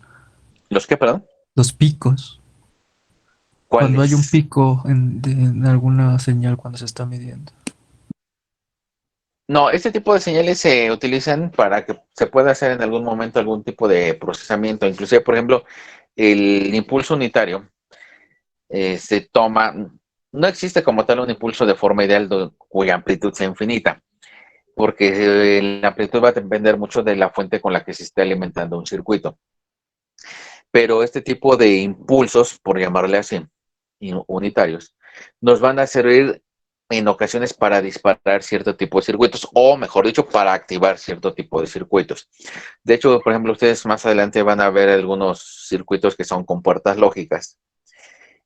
¿Los qué, perdón? Los picos. Cuando hay un pico en alguna señal cuando se está midiendo. No, este tipo de señales se utilizan para que se pueda hacer en algún momento algún tipo de procesamiento. Inclusive, por ejemplo, el impulso unitario se toma, no existe como tal un impulso de forma ideal cuya amplitud sea infinita, porque la amplitud va a depender mucho de la fuente con la que se esté alimentando un circuito. Pero este tipo de impulsos, por llamarle así, unitarios, nos van a servir en ocasiones para disparar cierto tipo de circuitos, o mejor dicho, para activar cierto tipo de circuitos. De hecho, por ejemplo, ustedes más adelante van a ver algunos circuitos que son compuertas lógicas,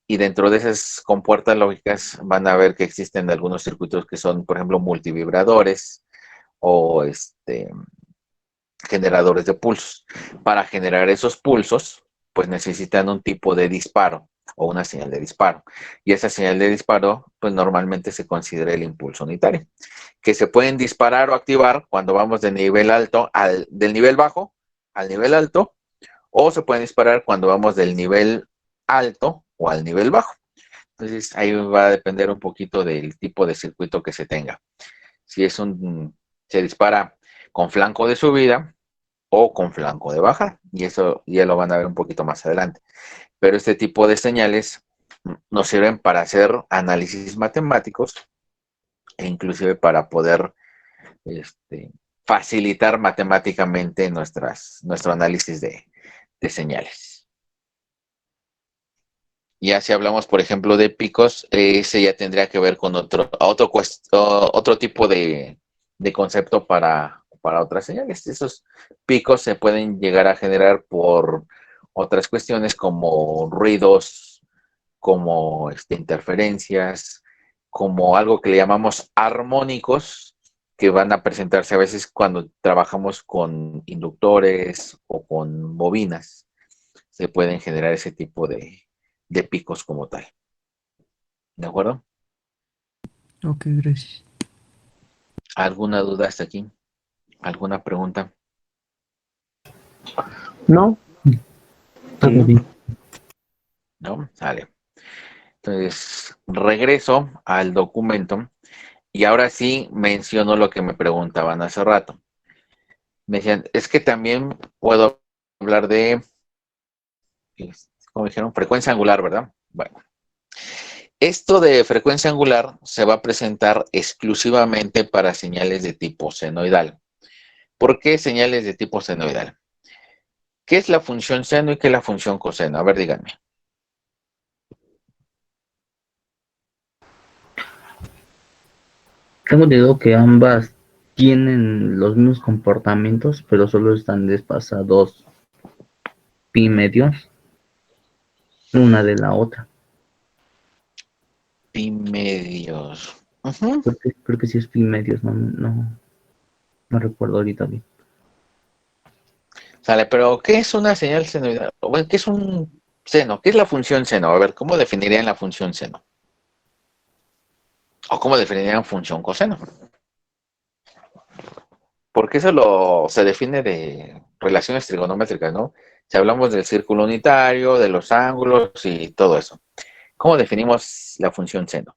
y dentro de esas compuertas lógicas van a ver que existen algunos circuitos que son, por ejemplo, multivibradores o generadores de pulsos. Para generar esos pulsos, pues necesitan un tipo de disparo o una señal de disparo. Y esa señal de disparo, pues normalmente se considera el impulso unitario, que se pueden disparar o activar cuando vamos del nivel alto del nivel bajo al nivel alto, o se pueden disparar cuando vamos del nivel alto o al nivel bajo. Entonces ahí va a depender un poquito del tipo de circuito que se tenga. Si se dispara con flanco de subida o con flanco de baja, y eso ya lo van a ver un poquito más adelante. Pero este tipo de señales nos sirven para hacer análisis matemáticos e inclusive para poder facilitar matemáticamente nuestro análisis de señales. Ya si hablamos, por ejemplo, de picos, ese ya tendría que ver con otro tipo de concepto para otras señales. Esos picos se pueden llegar a generar por otras cuestiones como ruidos, como interferencias, como algo que le llamamos armónicos, que van a presentarse a veces cuando trabajamos con inductores o con bobinas. Se pueden generar ese tipo de picos como tal. ¿De acuerdo? Ok, gracias. ¿Alguna duda hasta aquí? ¿Alguna pregunta? No. ¿No? Sale. Entonces, regreso al documento y ahora sí menciono lo que me preguntaban hace rato. Me decían, es que también puedo hablar de, como dijeron, frecuencia angular, ¿verdad? Bueno. Esto de frecuencia angular se va a presentar exclusivamente para señales de tipo senoidal. ¿Por qué señales de tipo senoidal? ¿Qué es la función seno y qué es la función coseno? A ver, díganme. Tengo entendido que ambas tienen los mismos comportamientos, pero solo están desfasados pi medios una de la otra. Pi medios. Creo que sí es pi medios, no recuerdo ahorita bien. Sale, pero ¿qué es una señal senoidal? Bueno, ¿qué es un seno? ¿Qué es la función seno? A ver, ¿cómo definirían la función seno? ¿O cómo definirían función coseno? Porque eso se define de relaciones trigonométricas, ¿no? Si hablamos del círculo unitario, de los ángulos y todo eso. ¿Cómo definimos la función seno?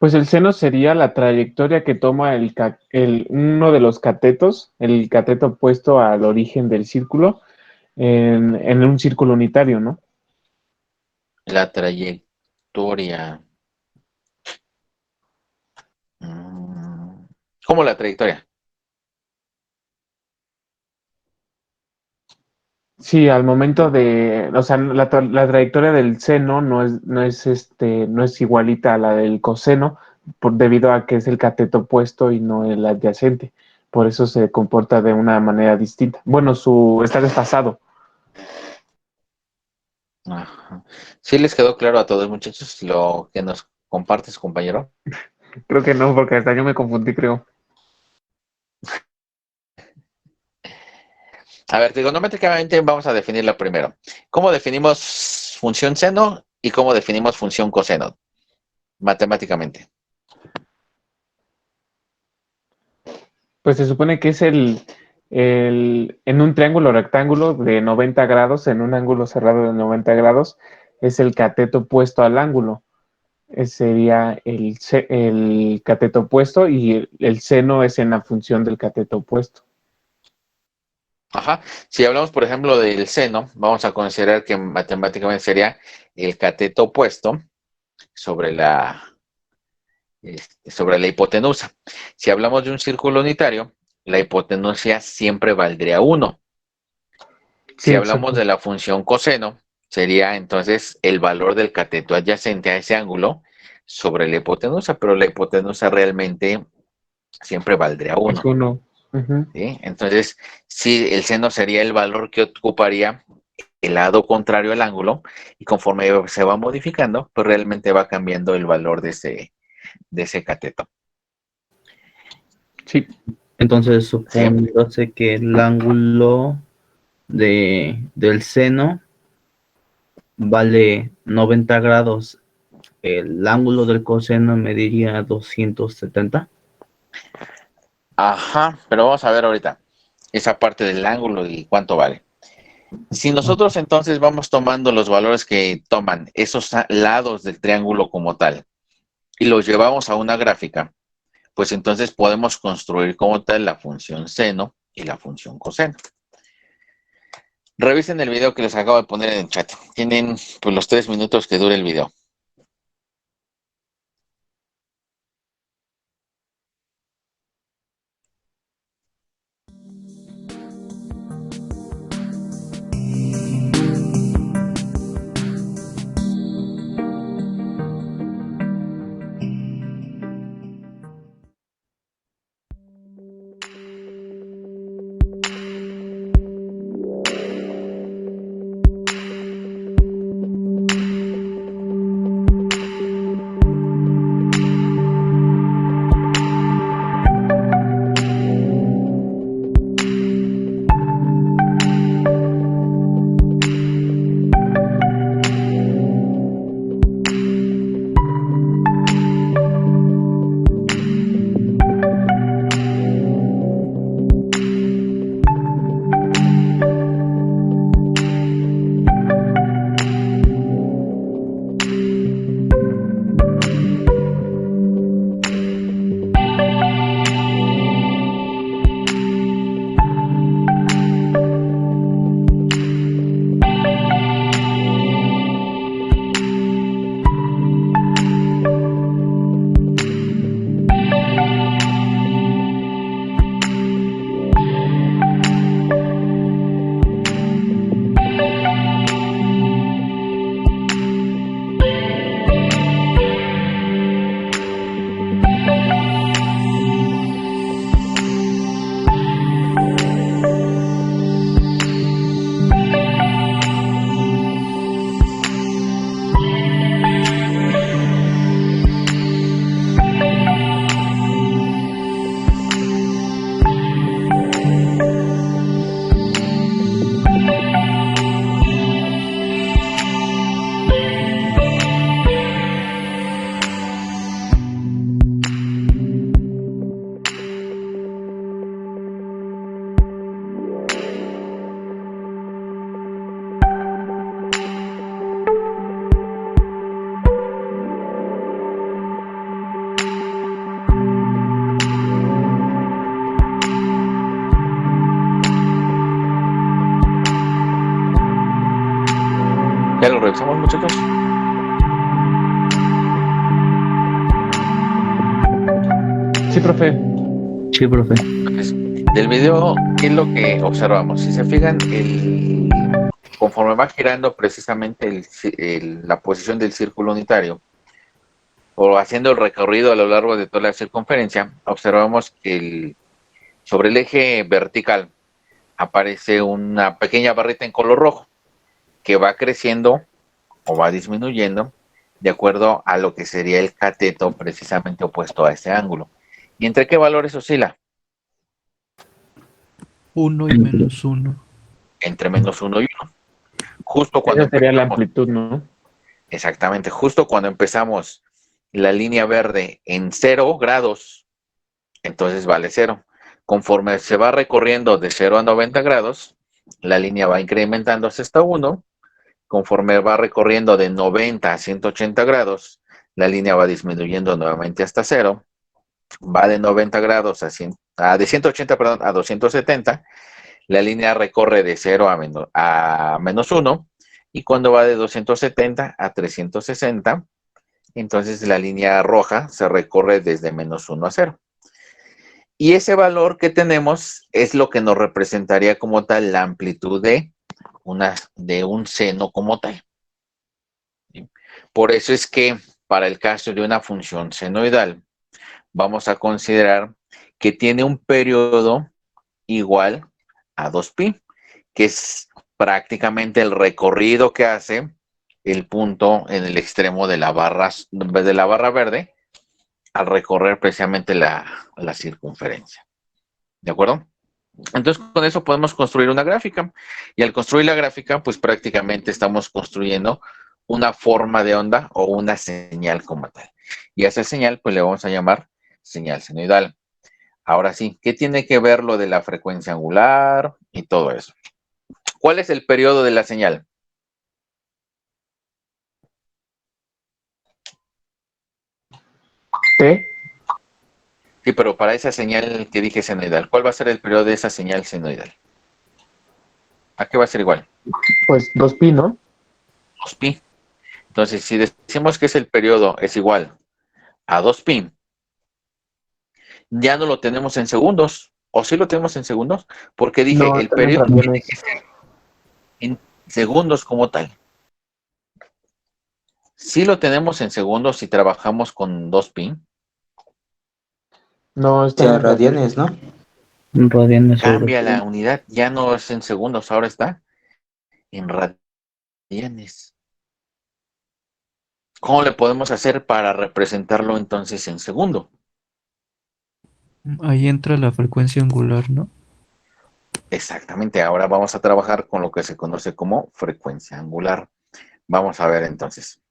Pues el seno sería la trayectoria que toma uno de los catetos, el cateto opuesto al origen del círculo, en un círculo unitario, ¿no? La trayectoria. Mm, ¿Cómo la trayectoria? Sí, al momento de, o sea, la trayectoria del seno no es igualita a la del coseno, debido a que es el cateto opuesto y no el adyacente. Por eso se comporta de una manera distinta. Bueno, está desfasado. Ajá. ¿Sí les quedó claro a todos, muchachos, lo que nos compartes, compañero? Creo que no, porque hasta yo me confundí, creo. A ver, trigonométricamente vamos a definirlo primero. ¿Cómo definimos función seno y cómo definimos función coseno? Matemáticamente. Pues se supone que es en un triángulo rectángulo de 90 grados, en un ángulo cerrado de 90 grados, es el cateto opuesto al ángulo. Sería el cateto opuesto y el seno es en la función del cateto opuesto. Ajá. Si hablamos, por ejemplo, del seno, vamos a considerar que matemáticamente sería el cateto opuesto sobre sobre la hipotenusa. Si hablamos de un círculo unitario, la hipotenusa siempre valdría 1. Si Sí, hablamos exacto. de la función coseno, sería entonces el valor del cateto adyacente a ese ángulo sobre la hipotenusa, pero la hipotenusa realmente siempre valdría Es 1. uno. Ujú. ¿Sí? Entonces, sí, el seno sería el valor que ocuparía el lado contrario al ángulo, y conforme se va modificando, pues realmente va cambiando el valor de ese cateto. Sí. Entonces, ¿Sí? suponiéndose que el ángulo del seno vale 90 grados, el ángulo del coseno mediría 270. Ajá, pero vamos a ver ahorita esa parte del ángulo y cuánto vale. Si nosotros entonces vamos tomando los valores que toman esos lados del triángulo como tal y los llevamos a una gráfica, pues entonces podemos construir como tal la función seno y la función coseno. Revisen el video que les acabo de poner en el chat. Tienen pues los 3 minutos que dura el video. Revisamos, muchachos. Sí, profe. Sí, profe. Del video, ¿qué es lo que observamos? Si se fijan, conforme va girando precisamente la posición del círculo unitario, o haciendo el recorrido a lo largo de toda la circunferencia, observamos que sobre el eje vertical aparece una pequeña barrita en color rojo que va creciendo o va disminuyendo de acuerdo a lo que sería el cateto precisamente opuesto a ese ángulo. ¿Y entre qué valores oscila? 1 y -1. Entre -1 y 1. Justo cuando Esa sería la amplitud, ¿no? Exactamente, justo cuando empezamos la línea verde en 0 grados, entonces vale 0. Conforme se va recorriendo de 0 a 90 grados, la línea va incrementándose hasta 1. Conforme va recorriendo de 90 a 180 grados, la línea va disminuyendo nuevamente hasta 0. Va de 90 grados de 180, perdón, a 270. La línea recorre de 0 a menos 1. Y cuando va de 270 a 360, entonces la línea roja se recorre desde menos 1 a 0. Y ese valor que tenemos es lo que nos representaría como tal la amplitud de un seno como tal. ¿Sí? Por eso es que para el caso de una función senoidal, vamos a considerar que tiene un periodo igual a 2pi, que es prácticamente el recorrido que hace el punto en el extremo de la barra verde al recorrer precisamente la circunferencia. ¿De acuerdo? Entonces, con eso podemos construir una gráfica. Y al construir la gráfica, pues prácticamente estamos construyendo una forma de onda o una señal como tal. Y a esa señal, pues le vamos a llamar señal senoidal. Ahora sí, ¿qué tiene que ver lo de la frecuencia angular y todo eso? ¿Cuál es el periodo de la señal? T. Sí, pero para esa señal que dije senoidal, ¿cuál va a ser el periodo de esa señal senoidal? ¿A qué va a ser igual? Pues 2pi, ¿no? 2pi. Entonces, si decimos que el periodo es igual a 2pi, ya no lo tenemos en segundos. ¿O sí lo tenemos en segundos? Porque dije, No, el están en periodo tiene radianes. que ser en segundos como tal. Sí lo tenemos en segundos si trabajamos con 2pi. No, Sí, están a en radianes. radianes, ¿no? Radianes sobre Cambia la unidad, ya no es en segundos, ahora está en radianes. ¿Cómo le podemos hacer para representarlo entonces en segundo? Ahí entra la frecuencia angular, ¿no? Exactamente, ahora vamos a trabajar con lo que se conoce como frecuencia angular. Vamos a ver entonces.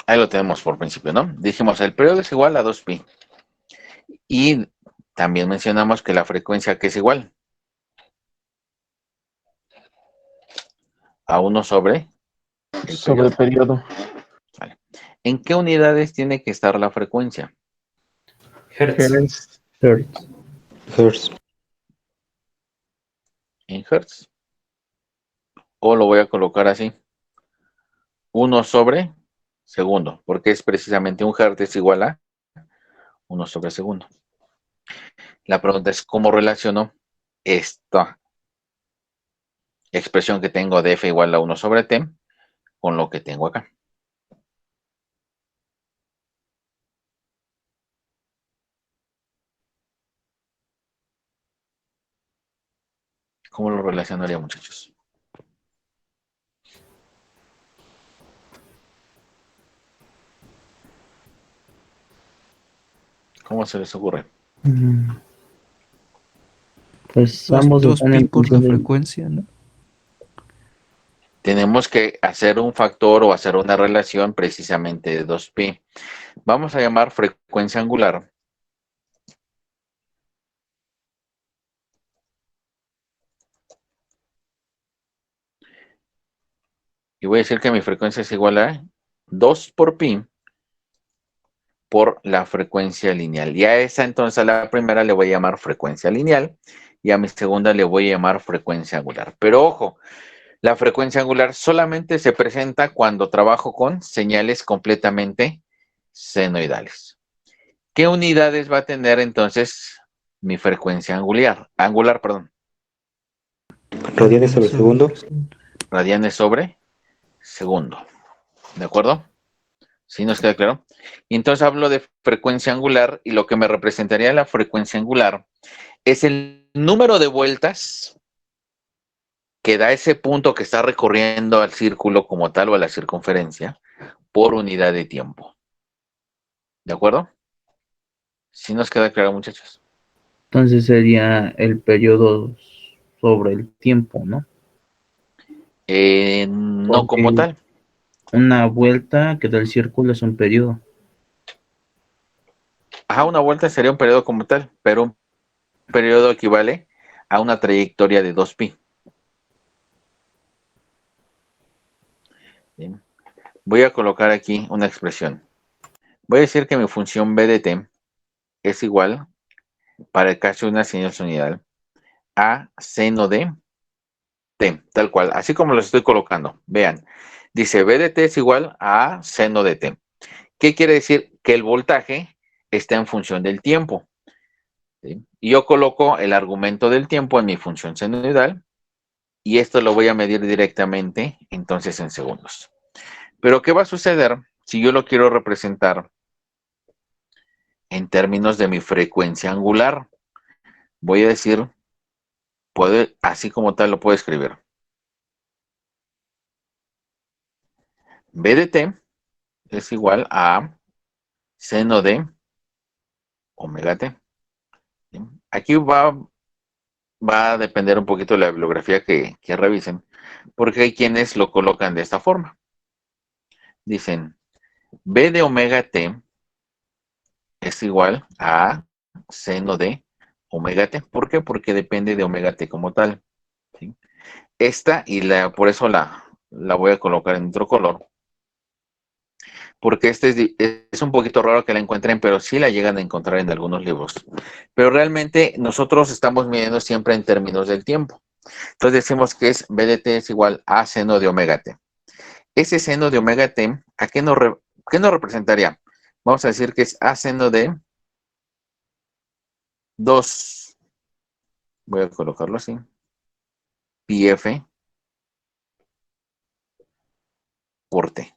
Ahí lo tenemos por principio, ¿no? Dijimos, el periodo es igual a 2pi. Y también mencionamos que la frecuencia que es igual a 1 sobre el Sobre periodo. periodo. Vale. ¿En qué unidades tiene que estar la frecuencia? Hertz. Hertz. Hertz. En hertz. O lo voy a colocar así. 1 sobre segundo, porque es precisamente un hertz es igual a 1 sobre segundo. La pregunta es cómo relaciono esta expresión que tengo de f igual a 1 sobre t con lo que tengo acá. ¿Cómo lo relacionaría, muchachos? ¿Cómo se les ocurre? Pues Pues ambos 2pi están en por la función de... frecuencia, ¿no? Tenemos que hacer un factor o hacer una relación precisamente de 2pi. Vamos a llamar frecuencia angular Y voy a decir que mi frecuencia es igual a 2 por pi por la frecuencia lineal. Y a esa entonces a la primera le voy a llamar frecuencia lineal y a mi segunda le voy a llamar frecuencia angular. Pero ojo, la frecuencia angular solamente se presenta cuando trabajo con señales completamente senoidales. ¿Qué unidades va a tener entonces mi frecuencia angular? Radianes sobre segundo. Radianes sobre segundo. ¿De acuerdo? ¿Sí nos queda claro? Y entonces hablo de frecuencia angular y lo que me representaría la frecuencia angular es el número de vueltas que da ese punto que está recorriendo al círculo como tal o a la circunferencia por unidad de tiempo. ¿De acuerdo? ¿Sí nos queda claro, muchachos? Entonces sería el periodo sobre el tiempo, ¿no? No como tal. Una vuelta que da el círculo es un periodo. Ajá, una vuelta sería un periodo como tal, pero un periodo equivale a una trayectoria de 2pi. Bien. Voy a colocar aquí una expresión. Voy a decir que mi función b de t es igual, para el caso de una señal sonidal, a seno de t, tal cual, así como lo estoy colocando. Vean, dice b de t es igual a seno de t. ¿Qué quiere decir? Que el voltaje está en función del tiempo. ¿Sí? Y yo coloco el argumento del tiempo en mi función senoidal y esto lo voy a medir directamente entonces en segundos. Pero ¿qué va a suceder si yo lo quiero representar en términos de mi frecuencia angular? Voy a decir, así como tal lo puedo escribir. B de t es igual a seno de omega t. ¿Sí? Aquí va a depender un poquito de la bibliografía que revisen, porque hay quienes lo colocan de esta forma. Dicen, B de omega t es igual a seno de omega t. ¿Por qué? Porque depende de omega t como tal. ¿Sí? Esta, por eso la voy a colocar en otro color, porque es un poquito raro que la encuentren, pero sí la llegan a encontrar en algunos libros. Pero realmente nosotros estamos midiendo siempre en términos del tiempo. Entonces decimos que es B de t es igual a seno de omega t. Ese seno de omega t, ¿a qué nos representaría? Vamos a decir que es a seno de 2, voy a colocarlo así, pi f por t.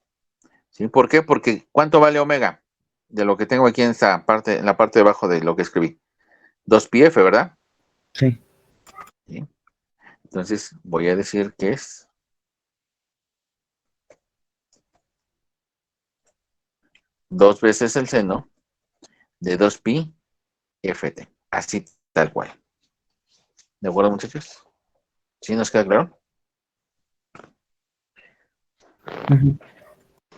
¿Sí? ¿Por qué? Porque ¿cuánto vale omega? De lo que tengo aquí en la parte de abajo de lo que escribí. 2pi f, ¿verdad? Sí. ¿Sí? Entonces voy a decir que es 2 veces el seno de 2pi ft. Así tal cual. ¿De acuerdo, muchachos? ¿Sí nos queda claro?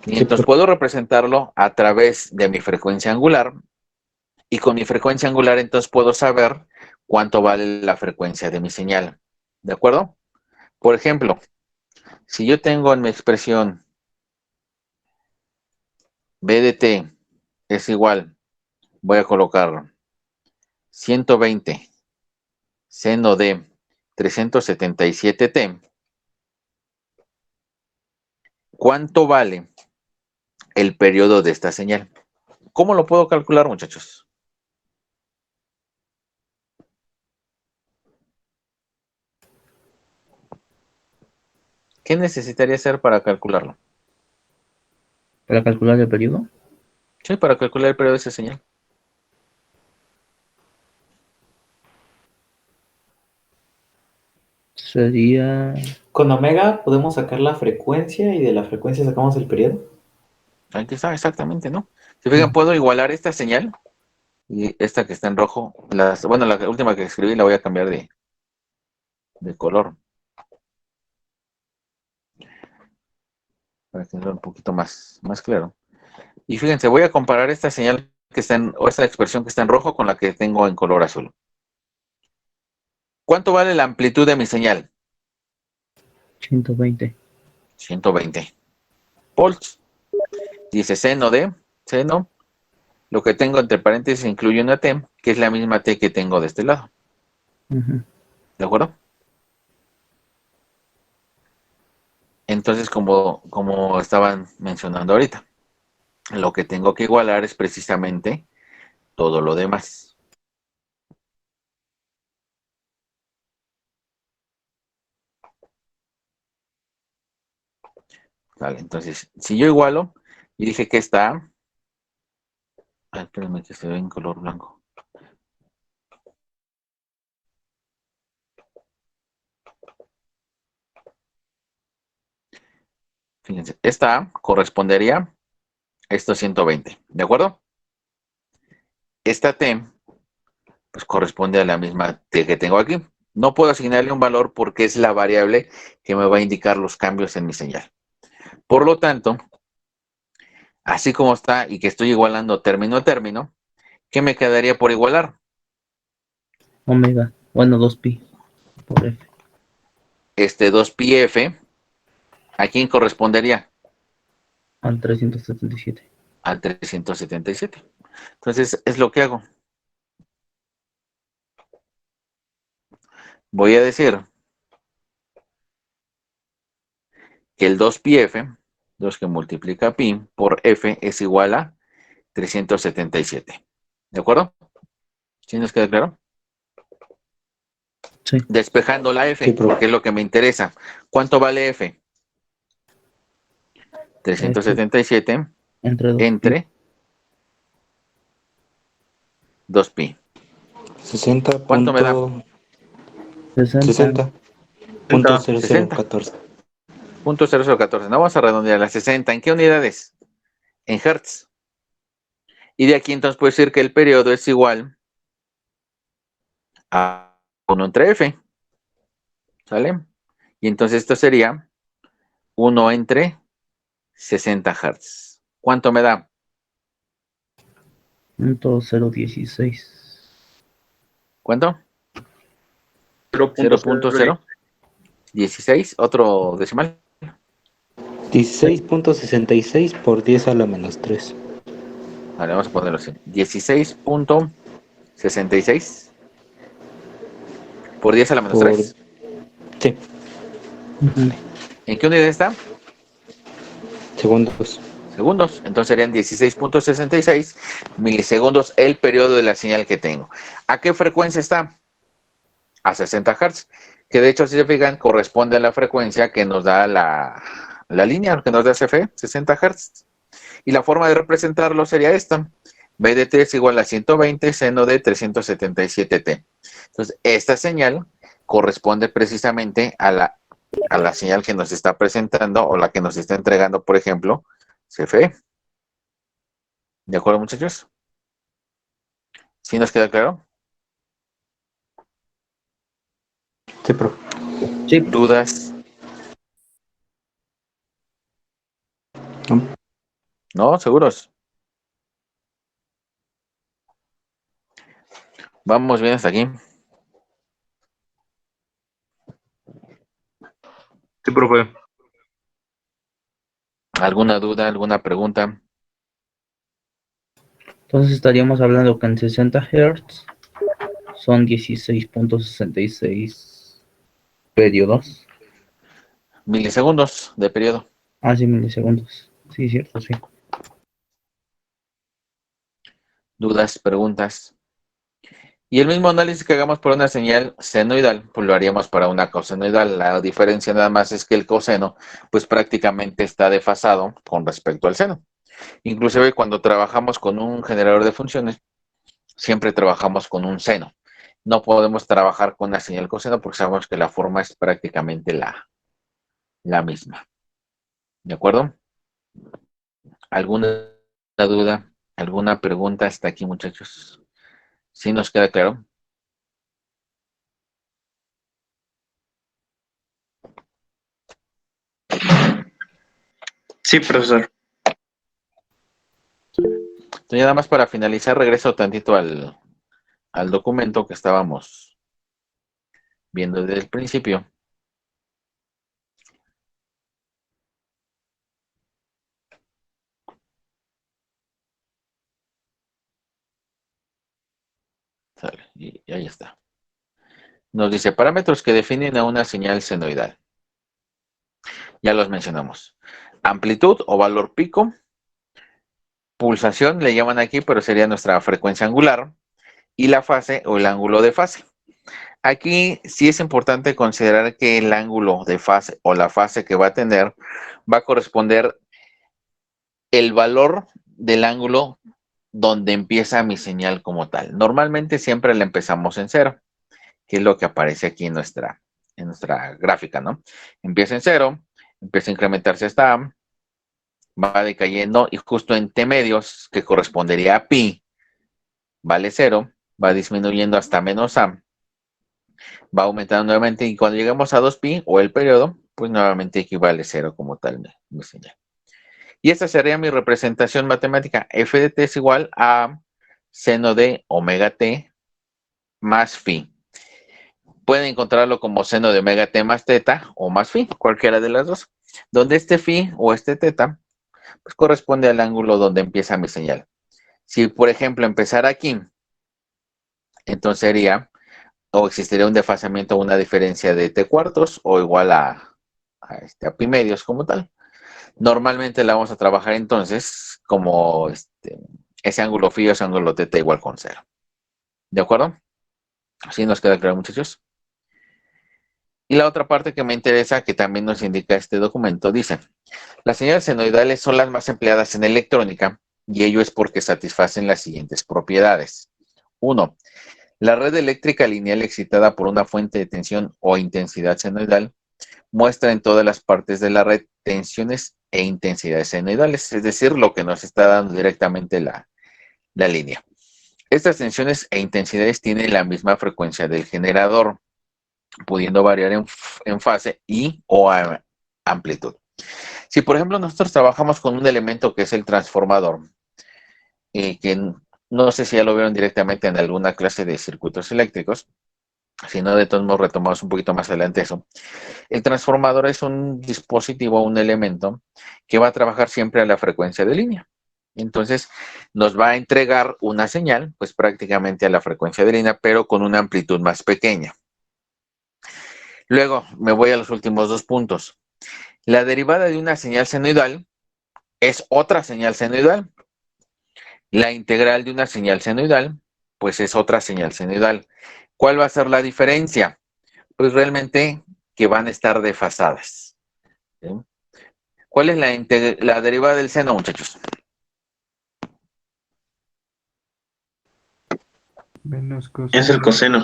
Y entonces puedo representarlo a través de mi frecuencia angular. Y con mi frecuencia angular entonces puedo saber cuánto vale la frecuencia de mi señal. ¿De acuerdo? Por ejemplo, si yo tengo en mi expresión B de t es igual, voy a colocar 120 seno de 377t, ¿cuánto vale el periodo de esta señal? ¿Cómo lo puedo calcular, muchachos? ¿Qué necesitaría hacer para calcularlo? ¿Para calcular el periodo? Sí, para calcular el periodo de esa señal. Sería... Con omega podemos sacar la frecuencia y de la frecuencia sacamos el periodo. Aquí está, exactamente, ¿no? Si fijan, puedo igualar esta señal y esta que está en rojo. Bueno, la última que escribí la voy a cambiar de color. Para que sea un poquito más claro. Y fíjense, voy a comparar esta señal que está o esta expresión que está en rojo con la que tengo en color azul. ¿Cuánto vale la amplitud de mi señal? 120. 120 volts. Dice seno de seno. Lo que tengo entre paréntesis incluye una T, que es la misma T que tengo de este lado. ¿De acuerdo? Entonces, como estaban mencionando ahorita, lo que tengo que igualar es precisamente todo lo demás. Vale, entonces, si yo igualo, y dije que está... Ay, espérenme que se ve en color blanco. Fíjense, esta A correspondería a estos 120, ¿de acuerdo? Esta T, pues corresponde a la misma T que tengo aquí. No puedo asignarle un valor porque es la variable que me va a indicar los cambios en mi señal. Por lo tanto, así como está y que estoy igualando término a término, ¿qué me quedaría por igualar? Omega, bueno, 2pi por F. Este 2πf, ¿a quién correspondería? Al 377. Al 377. Entonces, es lo que hago. Voy a decir que el 2πf, 2 que multiplica pi por f, es igual a 377. ¿De acuerdo? ¿Sí nos queda claro? Sí. Despejando la f, Sí, profe. porque es lo que me interesa. ¿Cuánto vale f? 377 Entre 2pi. 2pi. 60. ¿Cuánto me da? 60. 60.0014. 0.0014. No vamos a redondear la 60. ¿En qué unidades? En hertz. Y de aquí entonces puedo decir que el periodo es igual a 1 entre f. ¿Sale? Y entonces esto sería 1 entre 60 hertz. ¿Cuánto me da? 0.016. ¿Cuánto? 0.0. 0.016. Otro decimal. 16.66 por 10 a la menos 3. Vale, vamos a ponerlo así. 16.66 por 10 a la menos 3. Sí. ¿En qué unidad está? Segundos. Segundos. Entonces serían 16.66 milisegundos el periodo de la señal que tengo. ¿A qué frecuencia está? A 60 Hz. Que de hecho, si se fijan, corresponde a la frecuencia que nos da la línea, que nos da CFE, 60 Hz. Y la forma de representarlo sería esta. B de t es igual a 120 seno de 377t. Entonces, esta señal corresponde precisamente a la señal que nos está presentando o la que nos está entregando, por ejemplo, CFE. ¿De acuerdo, muchachos? ¿Sí nos queda claro? Sí, profe. Sí. ¿Dudas? No. ¿No? ¿Seguros? Vamos bien hasta aquí. Sí, profe. ¿Alguna duda, alguna pregunta? Entonces estaríamos hablando que en 60 Hz son 16.66 periodos. Milisegundos de periodo. Ah, sí, milisegundos. Sí, cierto, sí. ¿Dudas, preguntas? Y el mismo análisis que hagamos por una señal senoidal, pues lo haríamos para una cosenoidal. La diferencia nada más es que el coseno, pues prácticamente está desfasado con respecto al seno. Inclusive cuando trabajamos con un generador de funciones, siempre trabajamos con un seno. No podemos trabajar con una señal coseno porque sabemos que la forma es prácticamente la misma. ¿De acuerdo? ¿Alguna duda? ¿Alguna pregunta hasta aquí, muchachos? ¿Sí nos queda claro? Sí, profesor. Entonces, nada más para finalizar, regreso tantito al documento que estábamos viendo desde el principio. Y ahí está. Nos dice parámetros que definen a una señal senoidal. Ya los mencionamos. Amplitud o valor pico. Pulsación le llaman aquí, pero sería nuestra frecuencia angular. Y la fase o el ángulo de fase. Aquí sí es importante considerar que el ángulo de fase o la fase que va a tener va a corresponder el valor del ángulo donde empieza mi señal como tal. Normalmente siempre la empezamos en 0, que es lo que aparece aquí en nuestra gráfica, ¿no? Empieza en 0, empieza a incrementarse hasta A, va decayendo y justo en T medios, que correspondería a pi, vale 0, va disminuyendo hasta menos A, va aumentando nuevamente y cuando llegamos a 2pi o el periodo, pues nuevamente equivale 0 como tal mi señal. Y esta sería mi representación matemática. F de t es igual a seno de omega t más phi. Pueden encontrarlo como seno de omega t más teta o más phi, cualquiera de las dos. Donde este phi o este teta, pues corresponde al ángulo donde empieza mi señal. Si, por ejemplo, empezara aquí, entonces sería, o existiría un desfasamiento o una diferencia de t cuartos o igual a pi medios como tal. Normalmente la vamos a trabajar entonces como ese ángulo phi o ese ángulo teta igual con 0. ¿De acuerdo? Así nos queda claro, muchachos. Y la otra parte que me interesa, que también nos indica este documento, dice: las señales senoidales son las más empleadas en electrónica y ello es porque satisfacen las siguientes propiedades. 1. La red eléctrica lineal excitada por una fuente de tensión o intensidad senoidal muestra en todas las partes de la red tensiones e intensidades senoidales, es decir, lo que nos está dando directamente la línea. Estas tensiones e intensidades tienen la misma frecuencia del generador, pudiendo variar en fase y o amplitud. Si, por ejemplo, nosotros trabajamos con un elemento que es el transformador, que no sé si ya lo vieron directamente en alguna clase de circuitos eléctricos, si no, de todos modos retomamos un poquito más adelante eso. El transformador es un dispositivo, un elemento que va a trabajar siempre a la frecuencia de línea. Entonces, nos va a entregar una señal, pues prácticamente a la frecuencia de línea, pero con una amplitud más pequeña. Luego, me voy a los últimos dos puntos. La derivada de una señal senoidal es otra señal senoidal. La integral de una señal senoidal, pues es otra señal senoidal. ¿Cuál va a ser la diferencia? Pues realmente que van a estar desfasadas. ¿Sí? ¿Cuál es la derivada del seno, muchachos? Menos coseno. Es el coseno.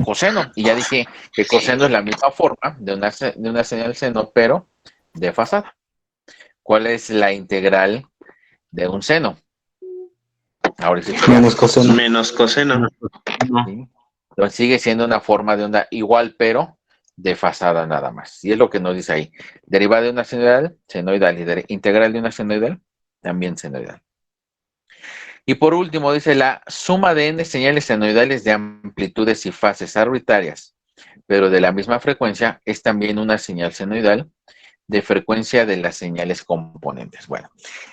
Coseno. Y ya dije que coseno es la misma forma de una señal seno, pero desfasada. ¿Cuál es la integral de un seno? Ahora sí. Menos coseno. Menos coseno. ¿Sí? Entonces sigue siendo una forma de onda igual, pero desfasada nada más. Y es lo que nos dice ahí. Derivada de una senoidal, senoidal. Y integral de una senoidal, también senoidal. Y por último dice: la suma de n señales senoidales de amplitudes y fases arbitrarias, pero de la misma frecuencia, es también una señal senoidal de frecuencia de las señales componentes. Bueno,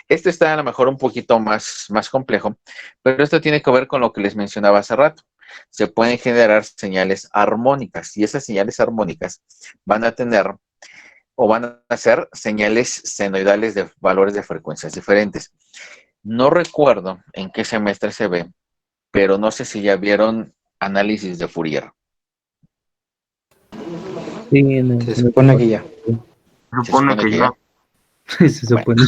este está a lo mejor un poquito más complejo, pero esto tiene que ver con lo que les mencionaba hace rato. Se pueden generar señales armónicas y esas señales armónicas van a tener o van a ser señales senoidales de valores de frecuencias diferentes. No recuerdo en qué semestre se ve, pero no sé si ya vieron análisis de Fourier. Sí, se supone que ya. Se supone que ya. Se supone. Bueno,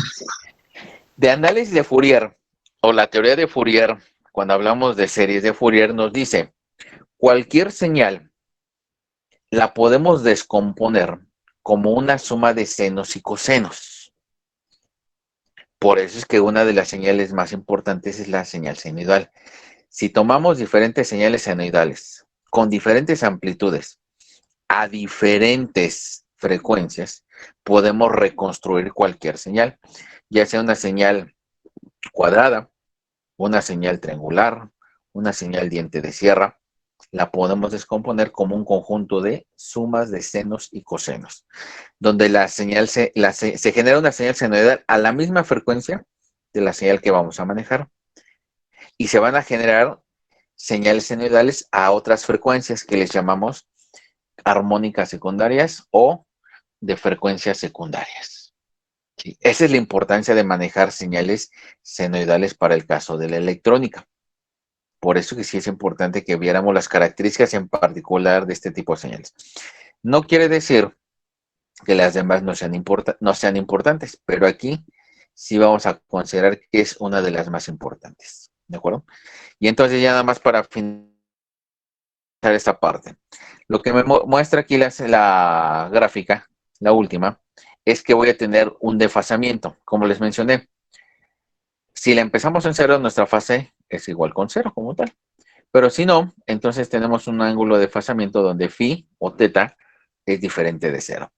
de análisis de Fourier o la teoría de Fourier, cuando hablamos de series de Fourier, nos dice: cualquier señal la podemos descomponer como una suma de senos y cosenos. Por eso es que una de las señales más importantes es la señal senoidal. Si tomamos diferentes señales senoidales con diferentes amplitudes a diferentes frecuencias, podemos reconstruir cualquier señal, ya sea una señal cuadrada, una señal triangular, una señal diente de sierra. La podemos descomponer como un conjunto de sumas de senos y cosenos, donde la señal se genera una señal senoidal a la misma frecuencia de la señal que vamos a manejar. Y se van a generar señales senoidales a otras frecuencias que les llamamos armónicas secundarias o de frecuencias secundarias. ¿Sí? Esa es la importancia de manejar señales senoidales para el caso de la electrónica. Por eso que sí es importante que viéramos las características en particular de este tipo de señales. No quiere decir que las demás no sean importantes, pero aquí sí vamos a considerar que es una de las más importantes. ¿De acuerdo? Y entonces ya nada más para finalizar esta parte. Lo que me muestra aquí la gráfica, la última, es que voy a tener un desfasamiento, como les mencioné. Si la empezamos en 0, nuestra fase es igual con 0 como tal. Pero si no, entonces tenemos un ángulo de desfasamiento donde phi o teta es diferente de 0.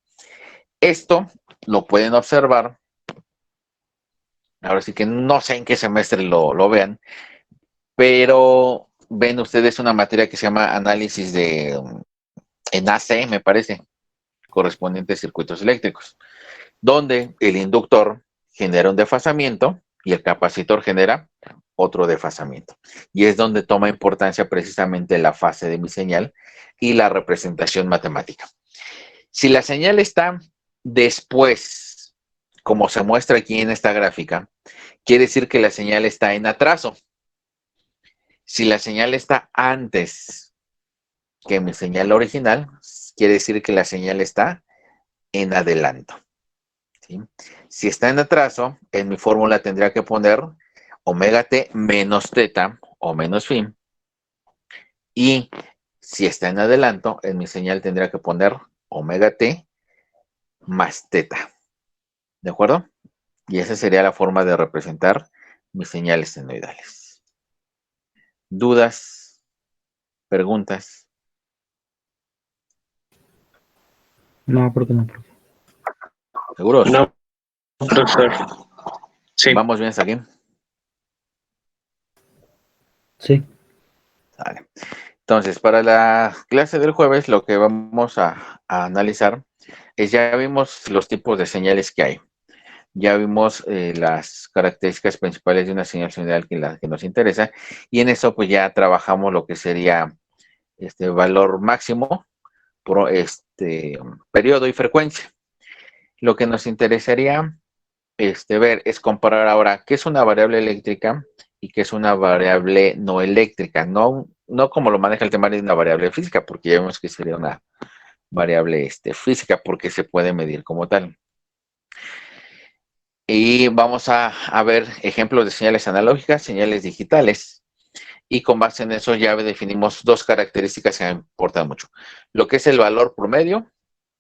Esto lo pueden observar. Ahora sí que no sé en qué semestre lo vean, pero ven ustedes una materia que se llama análisis en AC, me parece, correspondiente a circuitos eléctricos, donde el inductor genera un desfasamiento y el capacitor genera otro desfasamiento. Y es donde toma importancia precisamente la fase de mi señal y la representación matemática. Si la señal está después, como se muestra aquí en esta gráfica, quiere decir que la señal está en atraso. Si la señal está antes que mi señal original, quiere decir que la señal está en adelanto. ¿Sí? Si está en atraso, en mi fórmula tendría que poner omega t menos teta o menos phi. Y si está en adelanto, en mi señal tendría que poner omega t más teta. ¿De acuerdo? Y esa sería la forma de representar mis señales senoidales. ¿Dudas? ¿Preguntas? No, ¿por qué no? ¿Seguros? No, profesor. Sí. ¿Vamos bien hasta aquí? Sí. Vale. Entonces, para la clase del jueves, lo que vamos a analizar es, ya vimos los tipos de señales que hay. Ya vimos las características principales de una señal senoidal que nos interesa, y en eso pues ya trabajamos lo que sería valor máximo, periodo y frecuencia. Lo que nos interesaría ver es comparar ahora qué es una variable eléctrica y qué es una variable no eléctrica. No como lo maneja el temario de una variable física, porque ya vemos que sería una variable física porque se puede medir como tal. Y vamos a ver ejemplos de señales analógicas, señales digitales. Y con base en eso ya definimos dos características que me importan mucho. Lo que es el valor promedio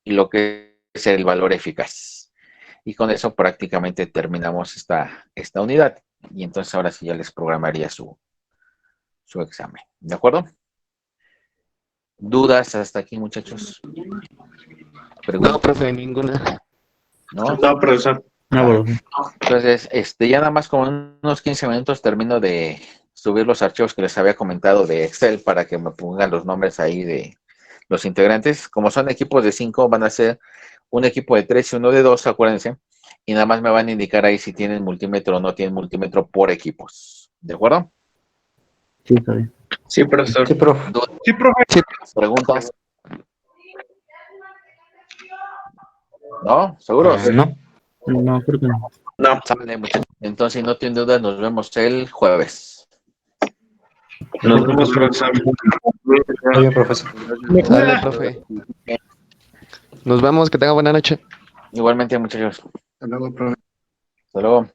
y lo que es el valor eficaz. Y con eso prácticamente terminamos esta unidad. Y entonces ahora sí ya les programaría su examen. ¿De acuerdo? ¿Dudas hasta aquí, muchachos? ¿Preguntas? No, profe, ninguna. ¿No? No, profesor. No, Entonces, ya nada más como en unos 15 minutos termino de subir los archivos que les había comentado de Excel para que me pongan los nombres ahí de los integrantes. Como son equipos de 5, van a ser un equipo de 3 y uno de 2, acuérdense. Y nada más me van a indicar ahí si tienen multímetro o no tienen multímetro por equipos. ¿De acuerdo? Sí, está bien. Sí, profesor. Sí, profe. Sí, profe. Sí. ¿Preguntas? ¿No? ¿Seguros? No. No, creo que no. No. Sale, muchachos. Entonces, si no tienen dudas, nos vemos el jueves. Nos vemos, profesor. Muy bien, profesor. Dale, profe. Nos vemos, que tenga buena noche. Igualmente, muchachos. Hasta luego, profe. Hasta luego.